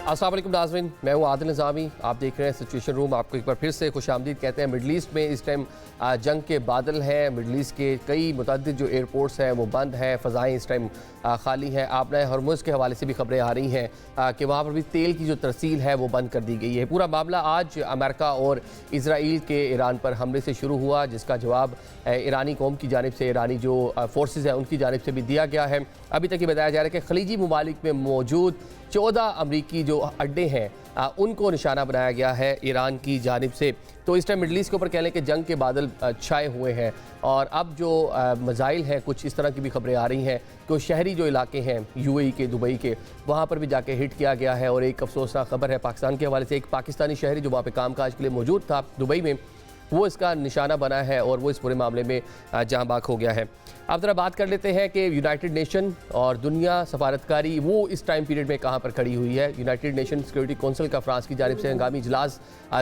अस्सलाम वालेकुम नाज़रीन, मैं हूँ आदिल निज़ामी। आप देख रहे हैं सिचुएशन रूम। आपको एक बार फिर से खुशामदीद कहते हैं। मिडल ईस्ट में इस टाइम जंग के बादल हैं। मिडल ईस्ट के कई मुतअद्दिद जो एयरपोर्ट्स हैं वो बंद हैं, फ़ज़ाएँ इस टाइम खाली हैं। आपने हरमुज़ के हवाले से भी खबरें आ रही हैं कि वहाँ पर भी तेल की जो तरसील है वो बंद कर दी गई है। पूरा मामला आज अमेरिका और इजराइल के ईरान पर हमले से शुरू हुआ, जिसका जवाब ईरानी कौम की जानिब से, ईरानी जो फोर्सेस हैं उनकी जानिब से भी दिया गया है। अभी तक ये बताया जा रहा है कि खलीजी ममालिक में मौजूद 14 अमरीकी जो अड्डे हैं उनको निशाना बनाया गया है ईरान की जानिब से। तो इस टाइम मिडल ईस्ट के ऊपर कह लें कि जंग के बादल छाए हुए हैं और अब जो मज़ाइल हैं, कुछ इस तरह की भी खबरें आ रही हैं कि शहरी जो इलाके हैं यूएई के, दुबई के, वहाँ पर भी जाके हिट किया गया है। और एक अफसोसनाक खबर है पाकिस्तान के हवाले से, एक पाकिस्तानी शहरी जो वहाँ पर कामकाज के लिए मौजूद था दुबई में, वो इसका निशाना बना है और वो इस पूरे मामले में जहाँ बाक हो गया है। अब ज़रा बात कर लेते हैं कि यूनाइटेड नेशन और दुनिया सफारतकारी वो इस टाइम पीरियड में कहाँ पर खड़ी हुई है। यूनाइटेड नेशन सिक्योरिटी कौंसिल का फ्रांस की जानिब से हंगामी इजलास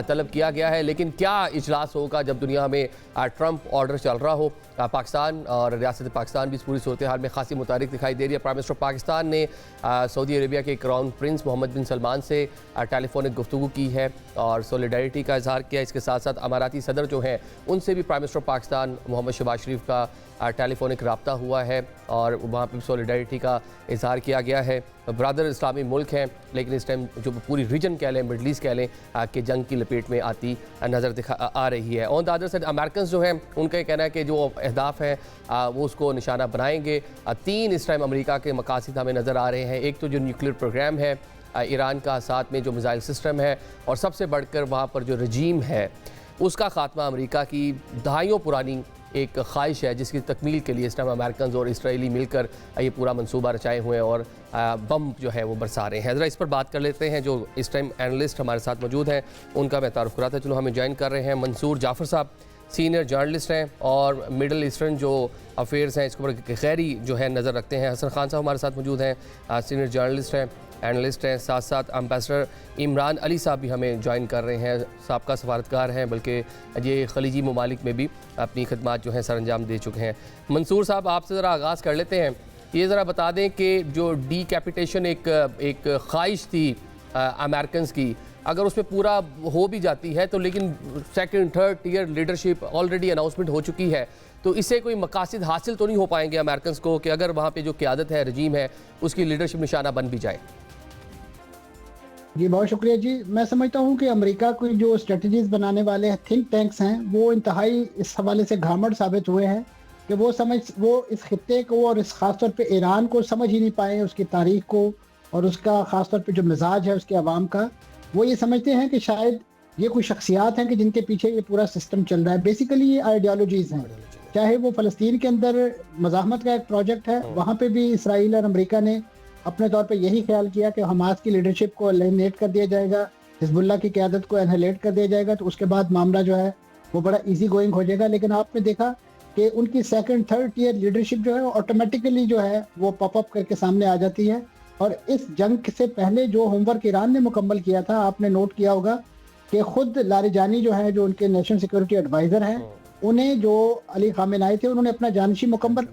तलब किया गया है, लेकिन क्या इजलास होगा जब दुनिया में ट्रंप ऑर्डर चल रहा हो। पाकिस्तान और रियासत पाकिस्तान भी इस पूरी सूरत हाल में खासी मुतारिक दिखाई दे रही है। प्राइम मिनिस्टर पाकिस्तान ने सऊदी अरेबिया के क्राउन प्रिंस मोहम्मद बिन सलमान से टेलीफोनिक गुफ्तगू की है और सोलिडारिटी का इजहार किया। इसके साथ साथ अमाराती सदर जो हैं उनसे भी प्राइम मिनिस्टर पाकिस्तान मोहम्मद शहबाज शरीफ का टेलीफोनिक रब्ता हुआ है और वहाँ पर सोलिडारिटी का इजहार किया गया है। ब्रदर इस्लामी मुल्क हैं, लेकिन इस टाइम जो पूरी रीजन कह लें, मिडल ईस्ट कह लें, कि जंग की लपेट में आती नज़र आ रही है। On the other side American जो हैं उनका कहना है कि जो अहदाफ हैं वो उसको निशाना बनाएंगे। 3 इस टाइम अमेरिका के मकासद हमें नज़र आ रहे हैं। एक तो जो न्यूक्लियर प्रोग्राम है ईरान का, साथ में जो मिसाइल सिस्टम है, और सबसे बढ़कर वहाँ पर जो रजीम है उसका ख़ात्मा अमेरिका की दहाइयों पुरानी एक ख्वाहिश है, जिसकी तकमील के लिए इस टाइम अमेरिकन और इसराइली मिलकर ये पूरा मंसूबा रचाए हुए हैं और बम जो है वो बरसा रहे हैं। ज़रा इस पर बात कर लेते हैं। जो इस टाइम एनालिस्ट हमारे साथ मौजूद हैं उनका मैं तारुफ कराता चलो। हमें ज्वाइन कर रहे हैं मंसूर जाफ़र साहब, सीनियर जर्नलिस्ट हैं और मिडल ईस्टर्न जो अफेयर्स हैं इसके ऊपर गहरी जो है नज़र रखते हैं। हसन खान साहब हमारे साथ मौजूद हैं, सीनियर जर्नलिस्ट हैं, एनालिस्ट हैं। साथ साथ एम्बेसडर इमरान अली साहब भी हमें ज्वाइन कर रहे हैं, साबका सफारतकार हैं, बल्कि ये खलीजी ममालिक में भी अपनी खदमात जो हैं सर अंजाम दे चुके हैं। मंसूर साहब, आपसे ज़रा आगाज़ कर लेते हैं। ये ज़रा बता दें कि जो डीकैपिटेशन एक ख्वाहिश थी अमेरिकन की, अगर उसमें पूरा हो भी जाती है तो लेकिन second third tier leadership already announcement हो चुकी है, तो इससे कोई मकासद हासिल तो नहीं हो पाएंगे अमेरिकन को कि अगर वहाँ पे जो क़यादत है, रजीम है, उसकी लीडरशिप निशाना बन भी जाए? जी बहुत शुक्रिया जी। मैं समझता हूँ कि अमेरिका की जो स्ट्रेटजीज बनाने वाले थिंक टैंक्स हैं वो इंतहाई इस हवाले से घामड़ साबित हुए हैं कि वो इस खित्ते को और इस ख़ास तौर पे ईरान को समझ ही नहीं पाए, उसकी तारीख को और उसका ख़ास तौर पे जो मिजाज है उसके अवाम का। वो ये समझते हैं कि शायद ये कोई शख्सियात हैं कि जिनके पीछे ये पूरा सिस्टम चल रहा है। बेसिकली ये आइडियालॉजीज़ हैं, चाहे वो फ़लस्तीन के अंदर मज़ाहमत का एक प्रोजेक्ट है, वहाँ पे भी इसराइल और अमेरिका ने अपने तौर पे यही ख्याल किया कि हमास की लीडरशिप को एलिमिनेट कर दिया जाएगा, हिजबुल्लाह की क़यादत को एनहेलेट कर दिया जाएगा, तो उसके बाद मामला जो है वो बड़ा इजी गोइंग हो जाएगा। लेकिन आपने देखा कि उनकी सेकंड थर्ड टीयर लीडरशिप जो है ऑटोमेटिकली जो है वो पॉपअप करके सामने आ जाती है। और इस जंग से पहले जो होमवर्क ईरान ने मुकम्मल किया था, आपने नोट किया होगा कि खुद लारिजानी जो है, जो उनके नेशनल सिक्योरिटी एडवाइज़र हैं, उन्हें जो अली खामेनाई थे उन्होंने अपना जानशी मुकम्मल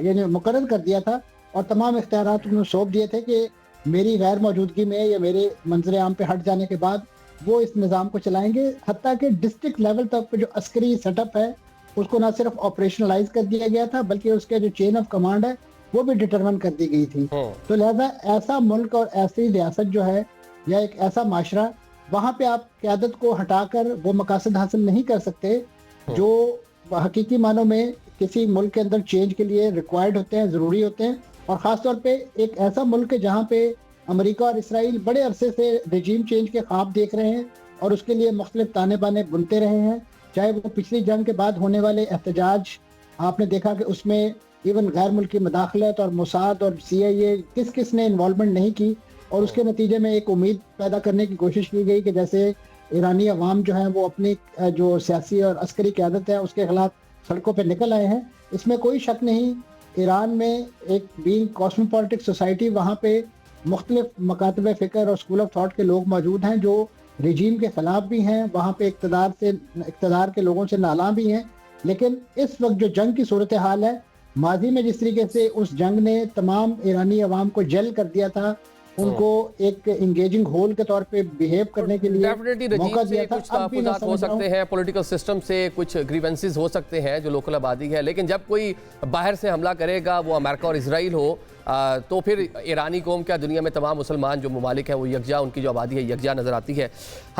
यानी मुकर्रर कर दिया था और तमाम इख्तियारात उन्होंने सौंप दिए थे कि मेरी गैर मौजूदगी में या मेरे मंजर आम पे हट जाने के बाद वो इस निज़ाम को चलाएंगे। हत्ता कि डिस्ट्रिक्ट लेवल तक पे जो अस्करी सेटअप है उसको ना सिर्फ ऑपरेशनलाइज कर दिया गया था, बल्कि उसके जो चेन ऑफ कमांड है वो भी डिटरमिन कर दी गई थी। तो लिहाजा ऐसा मुल्क और ऐसी रियासत जो है या एक ऐसा माशरा, वहाँ पे आप क़यादत को हटाकर वो मकासद हासिल नहीं कर सकते जो हकीकी मानों में किसी मुल्क के अंदर चेंज के लिए रिक्वायर्ड होते हैं, ज़रूरी होते हैं। और ख़ास तौर पे एक ऐसा मुल्क है जहाँ पे अमेरिका और इसराइल बड़े अरसे से रजीम चेंज के ख्वाब देख रहे हैं और उसके लिए मुख्तलिफ ताने बाने बुनते रहे हैं। चाहे वो पिछली जंग के बाद होने वाले एहतजाज, आपने देखा कि उसमें इवन गैर मुल्की मदाखलत और मोसाद और CIA किस किस ने इन्वॉल्वमेंट नहीं की, और उसके नतीजे में एक उम्मीद पैदा करने की कोशिश की गई कि जैसे ईरानी अवाम जो है वो अपनी जो सियासी और अस्करी क़यादत है उसके खिलाफ सड़कों पर निकल आए हैं। इसमें कोई शक नहीं, ईरान में एक बीइंग कॉस्मोपॉलिटिक सोसाइटी, वहाँ पे मुख्तलिफ मकातब फ़िक्र और स्कूल ऑफ थॉट के लोग मौजूद हैं जो रजीम के ख़िलाफ़ भी हैं, वहाँ पे इक़्तिदार के लोगों से नाला भी हैं। लेकिन इस वक्त जो जंग की सूरत हाल है, माजी में जिस तरीके से उस जंग ने तमाम ईरानी अवाम को जेल कर दिया था उनको एक इंगेजिंग होल के तौर पे बिहेव करने के लिए डेफिनेटली मौका रजीम दिया से था। कुछ अब भी मैं तहफ़्फ़ुज़ात हो समझ रहा हूँ सकते हैं, पॉलिटिकल सिस्टम से कुछ ग्रीवेंसेस हो सकते हैं जो लोकल आबादी है, लेकिन जब कोई बाहर से हमला करेगा, वो अमेरिका और इसराइल हो, तो फिर ईरानी कौम क्या, दुनिया में तमाम मुसलमान जो ममालिक हैं वो यकजा, उनकी जो आबादी है यकजा नज़र आती है।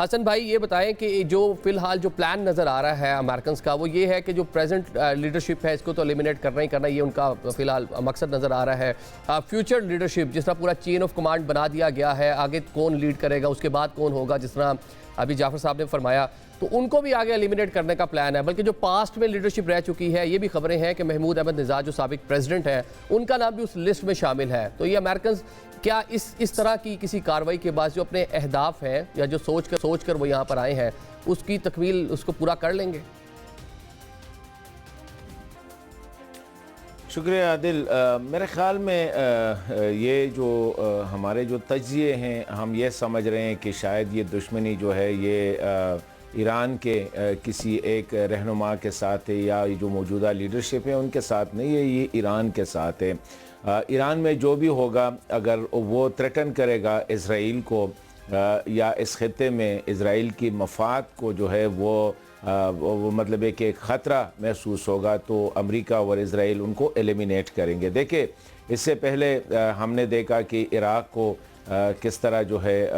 हसन भाई ये बताएं कि जो फ़िलहाल जो प्लान नज़र आ रहा है अमेरिकन का, वो ये है कि जो प्रेजेंट लीडरशिप है इसको तो एलिमिनेट करना ही करना, ये उनका फ़िलहाल मकसद नज़र आ रहा है। फ्यूचर लीडरशिप जिस तरह पूरा चेन ऑफ कमांड बना दिया गया है, आगे कौन लीड करेगा, उसके बाद कौन होगा, जिस तरह अभी जाफर साहब ने फरमाया, तो उनको भी आगे एलिमिनेट करने का प्लान है। बल्कि जो पास्ट में लीडरशिप रह चुकी है, ये भी खबरें हैं कि महमूद अहमद निजाद जो साबिक प्रेसिडेंट हैं, उनका नाम भी उस लिस्ट में शामिल है। तो ये अमेरिकन क्या इस तरह की किसी कार्रवाई के बाद जो अपने अहदाफ हैं या जो सोच कर वो यहाँ पर आए हैं, उसकी तकमील उसको पूरा कर लेंगे? शुक्रिया आदिल। मेरे ख़्याल में ये जो हमारे जो तज्ज़िये हैं, हम ये समझ रहे हैं कि शायद ये दुश्मनी जो है ये ईरान के किसी एक रहनुमा के साथ है, या ये जो मौजूदा लीडरशिप है उनके साथ नहीं है, ये ईरान के साथ है। ईरान में जो भी होगा, अगर वो थ्रेटन करेगा इसराइल को या इस खित्ते में इसराइल की मफाद को जो है वो मतलब है कि ख़तरा महसूस होगा, तो अमेरिका और इसराइल उनको एलिमिनेट करेंगे। देखिए, इससे पहले हमने देखा कि इराक़ को किस तरह जो है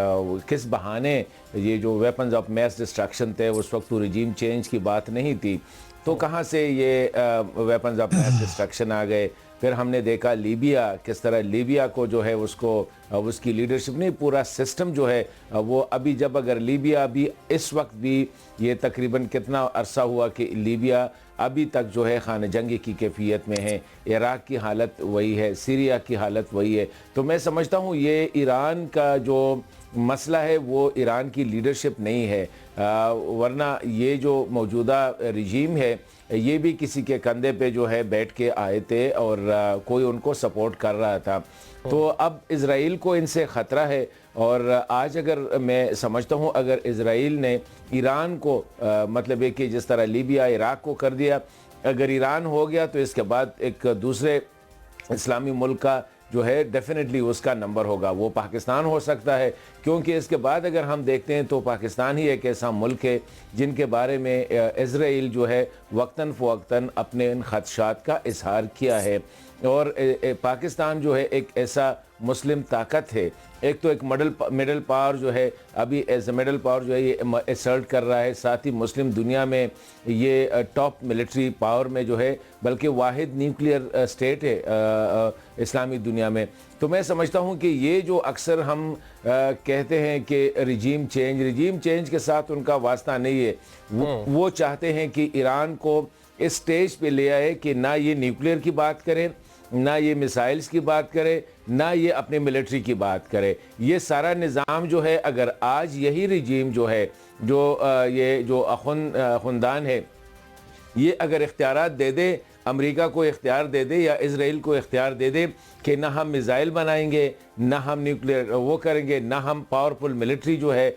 किस बहाने ये जो वेपन्स ऑफ मैस डिस्ट्रक्शन थे, उस वक्त तो रिजीम चेंज की बात नहीं थी, तो कहाँ से ये वेपन्स ऑफ मैस डिस्ट्रक्शन आ गए। फिर हमने देखा लीबिया, किस तरह लीबिया को जो है उसको उसकी लीडरशिप नहीं, पूरा सिस्टम जो है वो अभी, जब अगर लीबिया भी इस वक्त भी ये तकरीबन कितना अरसा हुआ कि लीबिया अभी तक जो है खाना जंगी की कैफियत में है, इराक़ की हालत वही है, सीरिया की हालत वही है। तो मैं समझता हूँ ये ईरान का जो मसला है वो ईरान की लीडरशिप नहीं है, वरना ये जो मौजूदा रजीम है ये भी किसी के कंधे पे जो है बैठ के आए थे और कोई उनको सपोर्ट कर रहा था। तो अब इज़राइल को इनसे ख़तरा है, और आज अगर मैं समझता हूँ अगर इज़राइल ने ईरान को मतलब है कि जिस तरह लीबिया इराक़ को कर दिया, अगर ईरान हो गया तो इसके बाद एक दूसरे इस्लामी मुल्क का जो है डेफिनेटली उसका नंबर होगा, वो पाकिस्तान हो सकता है। क्योंकि इसके बाद अगर हम देखते हैं तो पाकिस्तान ही एक ऐसा मुल्क है जिनके बारे में इज़राइल जो है वक्तन फ़वक्तन अपने इन ख़दशात का इजहार किया है। और पाकिस्तान जो है एक ऐसा मुस्लिम ताकत है, एक तो एक मिडल पावर जो है अभी एज ए मिडल पावर जो है ये असर्ट कर रहा है, साथ ही मुस्लिम दुनिया में ये टॉप मिलिट्री पावर में जो है, बल्कि वाहिद न्यूक्लियर स्टेट है इस्लामी दुनिया में। तो मैं समझता हूँ कि ये जो अक्सर हम कहते हैं कि रिजीम चेंज के साथ उनका वास्ता नहीं है। वो चाहते हैं कि ईरान को इस स्टेज पे ले आए कि ना ये न्यूक्लियर की बात करें, ना ये मिसाइल्स की बात करे, ना ये अपने मिलिट्री की बात करे। ये सारा निज़ाम जो है, अगर आज यही रिजीम जो है, जो ये जो खुनदान है, ये अगर इख्तियारात दे दे, अमेरिका को इख्तियार दे दे या इज़राइल को इख्तियार दे दे कि ना हम मिसाइल बनाएंगे, ना हम न्यूक्लियर वो करेंगे, ना हम पावरफुल मिलिट्री जो है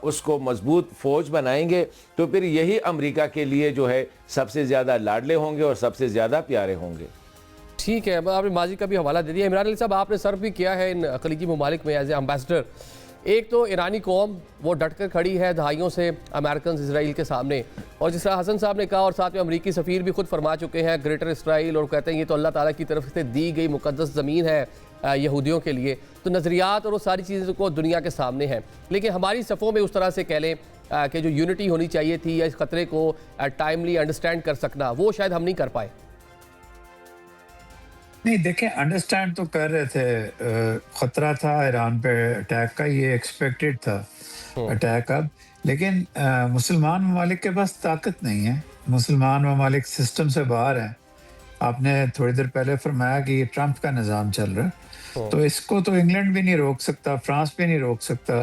उसको मजबूत फ़ौज बनाएंगे, तो फिर यही अमेरिका के लिए जो है सबसे ज़्यादा लाडले होंगे और सबसे ज़्यादा प्यारे होंगे। ठीक है, आपने माजी का भी हवाला दे दिया। इमरान अली साहब, आपने सर्व भी किया है इन खलीजी ममालिक में एज ए एम्बेसडर। एक तो ईरानी कौम वो डट कर खड़ी है दहाइयों से अमेरिकन इसराइल के सामने, और जिस तरह हसन साहब ने कहा और साथ में अमरीकी सफ़ीर भी खुद फरमा चुके हैं ग्रेटर इसराइल, और कहते हैं ये तो अल्लाह ताला की तरफ से दी गई मुकद्दस ज़मीन है यहूदियों के लिए। तो नज़रियात और वो सारी चीज़ें को दुनिया के सामने हैं, लेकिन हमारी सफ़ों में उस तरह से कह लें कि जो यूनिटी होनी चाहिए थी या इस ख़तरे को टाइमली अंडरस्टैंड कर सकना, वो शायद हम नहीं कर पाए। नहीं, देखें, अंडरस्टैंड तो कर रहे थे, ख़तरा था ईरान पे अटैक का, ये एक्सपेक्टेड था अटैक अब, लेकिन मुसलमान ममालिक के पास ताकत नहीं है। मुसलमान ममालिक सिस्टम से बाहर हैं। आपने थोड़ी देर पहले फरमाया कि ये ट्रंप का निज़ाम चल रहा है, तो इसको तो इंग्लैंड भी नहीं रोक सकता, फ्रांस भी नहीं रोक सकता,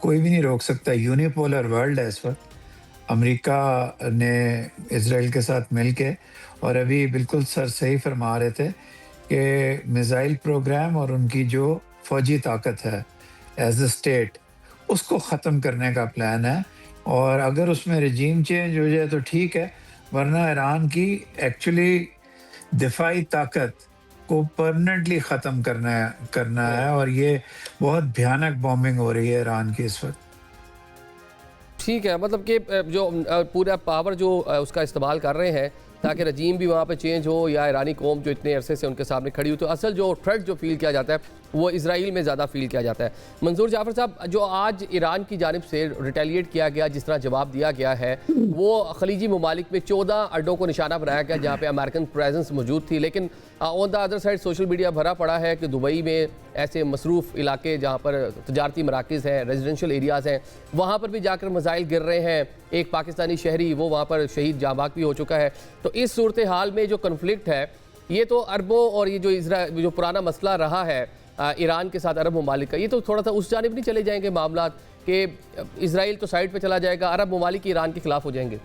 कोई भी नहीं रोक सकता। यूनिपोलर वर्ल्ड है इस वक्त। अमेरिका ने इसराइल के साथ मिल के, और अभी बिल्कुल सर सही फरमा रहे थे कि मिसाइल प्रोग्राम और उनकी जो फौजी ताकत है एज अ स्टेट, उसको ख़त्म करने का प्लान है। और अगर उसमें रजीम चेंज हो जाए तो ठीक है, वरना ईरान की एक्चुअली दिफाई ताकत کو परमानेंटली ख़त्म करना है और ये बहुत भयानक बॉम्बिंग हो रही है ईरान की इस वक्त। ठीक है, मतलब कि जो पूरा पावर जो उसका इस्तेमाल कर रहे हैं ताकि रजीम भी वहाँ पे चेंज हो या ईरानी कौम जो इतने अरसे से उनके सामने खड़ी हुई, तो असल जो थ्रेट जो फील किया जाता है वो इजराइल में ज़्यादा फील किया जाता है। मंजूर जाफर साहब, जो आज ईरान की जानिब से रिटेलिएट किया गया, जिस तरह जवाब दिया गया है, वो खलीजी ममालिक में 14 अड्डों को निशाना बनाया गया जहाँ पे अमेरिकन प्रेजेंस मौजूद थी, लेकिन on the other side social media भरा पड़ा है कि दुबई में ऐसे मसरूफ़ इलाके जहाँ पर तजारती मराकज़ हैं, रेजिडेंशल एरियाज़ हैं, वहाँ पर भी जाकर मसाइल गिर रहे हैं। एक पाकिस्तानी शहरी वो वहाँ पर शहीद जाबाक भी हो चुका है। तो इस सूरत हाल में जो कन्फ्लिक्ट है ये तो अरबों, और ये जो पुराना मसला रहा है ईरान के साथ अरब ममालिक का, ये तो थोड़ा सा उस जानिब नहीं चले जाएंगे मामला कि इजराइल तो साइड पे चला जाएगा, अरब ममालिक ईरान के खिलाफ हो जाएंगे?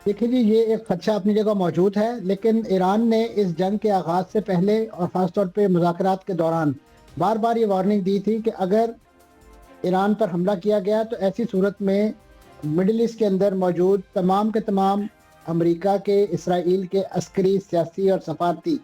देखिए जी, ये एक खदशा अपनी जगह मौजूद है, लेकिन ईरान ने इस जंग के आगाज़ से पहले और ख़ास तौर पे मुज़ाकरात के दौरान बार बार ये वार्निंग दी थी कि अगर ईरान पर हमला किया गया तो ऐसी सूरत में मिडिल ईस्ट के अंदर मौजूद तमाम के तमाम अमेरिका के, इसराइल के अस्करी, सियासी और सफारती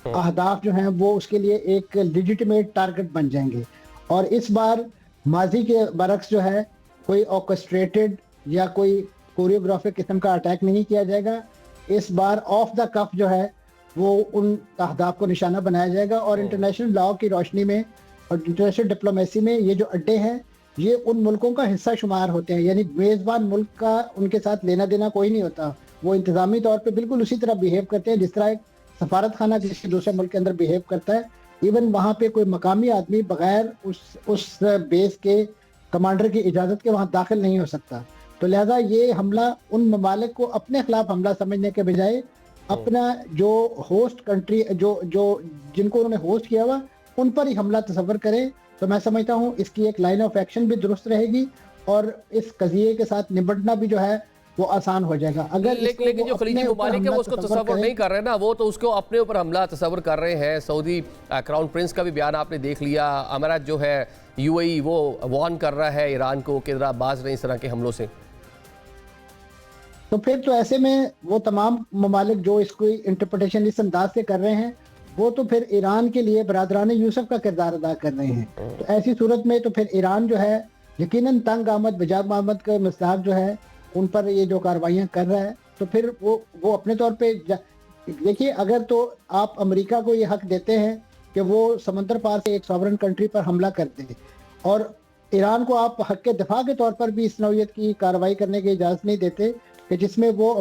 अहदाफ जो हैं वो उसके लिए एक लेजिटिमेट टारगेट बन जाएंगे। और इस बार माजी के बरक्स जो है कोई ऑर्केस्ट्रेटेड या कोई कोरियोग्राफिक किस्म का अटैक नहीं किया जाएगा। इस बार ऑफ द कफ जो है वो उन अहदाफ को निशाना बनाया जाएगा और इंटरनेशनल लॉ की रोशनी में और इंटरनेशनल डिप्लोमेसी में ये जो अड्डे हैं ये उन मुल्कों का हिस्सा शुमार होते हैं, यानी मेज़बान मुल्क का उनके साथ लेना देना कोई नहीं होता। वो इंतज़ामी तौर पे बिल्कुल उसी तरह बिहेव करते हैं जिस तरह एक सफारत खाना किसी दूसरे मुल्क के अंदर बिहेव करता है। इवन वहाँ पे कोई मकामी आदमी बगैर उस बेस के कमांडर की इजाज़त के वहाँ दाखिल नहीं हो सकता। तो लिहाजा ये हमला उन ममालिक को अपने खिलाफ हमला समझने के बजाय अपना जो होस्ट कंट्री जो जिनको उन्होंने होस्ट किया हुआ उन पर ही हमला तसव्वुर करें, तो मैं समझता हूँ इसकी एक लाइन ऑफ एक्शन भी दुरुस्त रहेगी और इस कज़िये के साथ निपटना भी जो है वो आसान हो जाएगा। अगर लेकिन जो खलीजी ममालिक है वो उसको तसव्वुर नहीं कर रहे ना, वो तो उसको अपने ऊपर हमला तसव्वुर कर रहे हैं। सऊदी क्राउन प्रिंस का भी बयान आपने देख लिया, अमारात जो है यूएई वो वार्न कर रहा है ईरान को कि जरा बाज रहे इस तरह के हमलों से। तो फिर तो ऐसे में वो तमाम ममालिक जो इसको इंटरप्रिटेशन इस अंदाज से कर रहे हैं वो तो फिर ईरान के लिए बरादरान यूसुफ का किरदार अदा कर रहे हैं। तो ऐसी सूरत में तो फिर ईरान जो है यकीनन तंग आमद बजाब आमद का मिस्ताक जो है उन पर ये जो कार्रवाइयाँ कर रहा है, तो फिर वो अपने तौर पे देखिए, अगर तो आप अमेरिका को ये हक देते हैं कि वो समंदर पार से एक सॉवरन कंट्री पर हमला कर दे और ईरान को आप हक के दिफा के तौर पर भी इस नौयत की कार्रवाई करने की इजाज़त नहीं देते कि जिसमें वो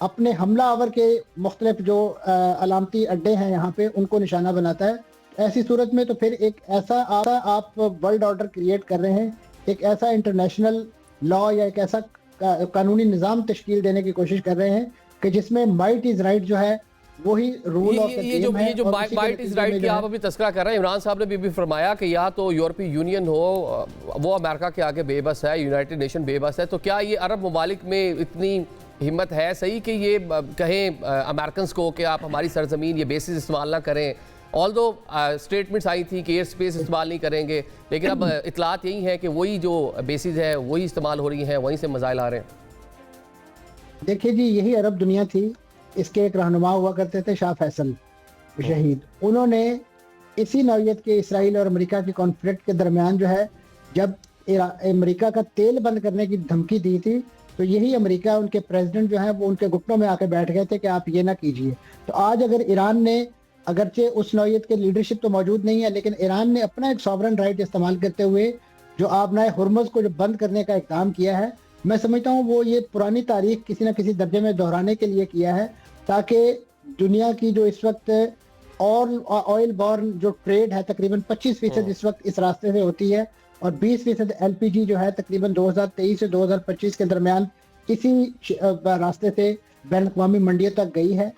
अपने हमला आवर के मुख्तलिफ जो अलामती अड्डे हैं यहाँ पे उनको निशाना बनाता है। ऐसी सूरत में तो फिर एक ऐसा आप वर्ल्ड ऑर्डर क्रिएट कर रहे हैं, एक ऐसा इंटरनेशनल लॉ या एक ऐसा कानूनी निज़ाम तश्कील देने की कोशिश कर रहे हैं कि जिसमें माइट इज राइट जो है वही रूल ऑफ द गेम है। ये जो माइट इज राइट की आप अभी तस्करा कर रहे हैं, इमरान साहब ने भी फरमाया कि या तो यूरोपीय यूनियन हो वो अमेरिका के आगे बेबस है, यूनाइटेड नेशन बेबस है, तो क्या ये अरब ममालिक में इतनी हिम्मत है सही कि ये कहें अमेरिकन को कि आप हमारी सरजमीन ये बेसिस इस्तेमाल ना करें? ऑल्दो स्टेटमेंट्स आई थी कि एयर स्पेस इस्तेमाल नहीं करेंगे, लेकिन अब इतलात यही है कि वही जो बेसिस है वही इस्तेमाल हो रही हैं, वहीं से मसाइल आ रहे हैं। देखिए जी, यही अरब दुनिया थी, इसके एक रहनुमा हुआ करते थे शाह फैसल शहीद। उन्होंने इसी नौयत के इसराइल और अमेरिका के कॉन्फ्लिक्ट के दरमियान जो है जब अमेरिका का तेल बंद करने की धमकी दी थी तो यही अमेरिका उनके प्रेसिडेंट जो है वो उनके घुटनों में आके बैठ गए थे कि आप ये ना कीजिए। तो आज अगर ईरान ने, अगरचे उस नौयत के लीडरशिप तो मौजूद नहीं है, लेकिन ईरान ने अपना एक सॉवरन राइट इस्तेमाल करते हुए जो आबनाए हुर्मुज़ को जो बंद करने का इक़दाम किया है, मैं समझता हूँ वो ये पुरानी तारीख किसी न किसी दर्जे में दोहराने के लिए किया है ताकि दुनिया की जो इस वक्त ऑयल बॉर्न जो ट्रेड है तकरीबन 25% इस वक्त इस रास्ते से होती है और 20% LPG जो है तकरीबन 2023 से 2025 के दरमियान इसी रास्ते से बैन अवी मंडियों तक गई है।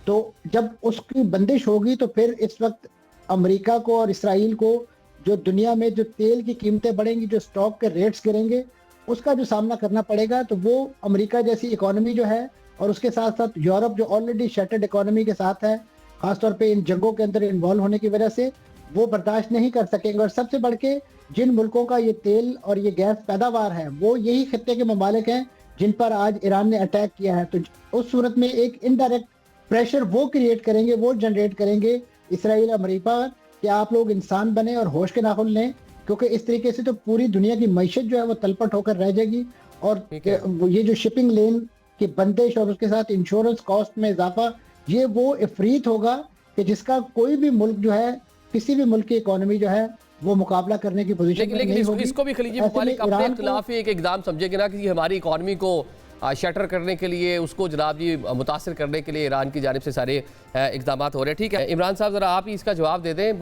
तो जब उसकी बंदिश होगी तो फिर इस वक्त अमेरिका को और इसराइल को जो दुनिया में जो तेल की कीमतें बढ़ेंगी, जो स्टॉक के रेट्स गिरेंगे, उसका जो सामना करना पड़ेगा। तो वो अमेरिका जैसी इकोनॉमी जो है और उसके साथ साथ यूरोप जो ऑलरेडी शटर्ड इकोनॉमी के साथ है, खासतौर पे इन जंगों के अंदर इन्वॉल्व होने की वजह से वो बर्दाश्त नहीं कर सकेंगे। और सबसे बढ़ के जिन मुल्कों का ये तेल और ये गैस पैदावार है वो यही खत्ते के ममालिक हैं जिन पर आज ईरान ने अटैक किया है। तो उस सूरत में एक इनडायरेक्ट प्रेशर वो क्रिएट करेंगे, वो जनरेट करेंगे इसराइल अमेरिका कि आप लोग इंसान बने और होश के नाखुन लें, क्योंकि इस तरीके से तो पूरी दुनिया की मईशत जो है वो तलपट होकर रह जाएगी। और ये जो शिपिंग लेन की बंदिश और उसके साथ इंश्योरेंस कॉस्ट में इजाफा, ये वो इफरीत होगा कि जिसका कोई भी मुल्क जो है, किसी भी मुल्क की इकोनॉमी जो है वो मुकाबला करने की पोजीशन में नहीं होगी। इसको भी खलीजी ममालिक अपने खिलाफ ही एक इकदाम समझेंगे ना कि हमारी इकॉनमी को शटर करने के लिए, उसको जनाब जी मुतासर करने के लिए ईरान की जानिब से सारे इकदाम हो रहे हैं। ठीक है इमरान साहब, ज़रा आप ही इसका जवाब दे दें।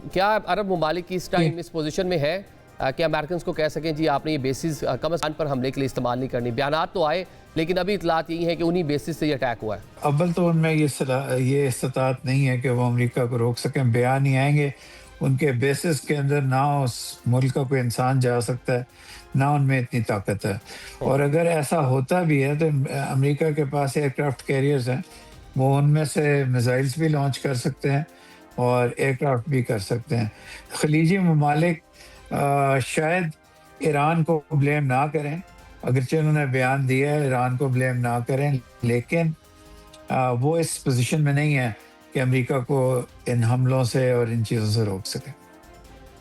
क्या अरब ममालिक की इस टाइम इस पोजीशन में है कि अमेरिकन को कह सकें जी आपने ये बेसिस कब्रिस्तान पर हमले के लिए इस्तेमाल नहीं करनी? बयानात तो आए लेकिन अभी इतलात यही है कि उन्हीं बेसिस से ये अटैक हुआ है। अव्वल तो उनमें ये इस्तात नहीं है कि वो अमेरिका को रोक सकें। बयान ही आएंगे, उनके बेसिस के अंदर ना उस मुल्क का कोई इंसान जा सकता है, ना उनमें इतनी ताकत है। और अगर ऐसा होता भी है तो अमेरिका के पास एयरक्राफ्ट कैरियर्स हैं, वो उनमें से मिसाइल्स भी लॉन्च कर सकते हैं और एयरक्राफ्ट भी कर सकते हैं। खलीजी ममालिक शायद ईरान को ब्लेम ना करें, अगरचे उन्होंने बयान दिया है ईरान को ब्लेम ना करें, लेकिन वो इस पोजीशन में नहीं है कि अमेरिका को इन हमलों से और इन चीज़ों से रोक सके।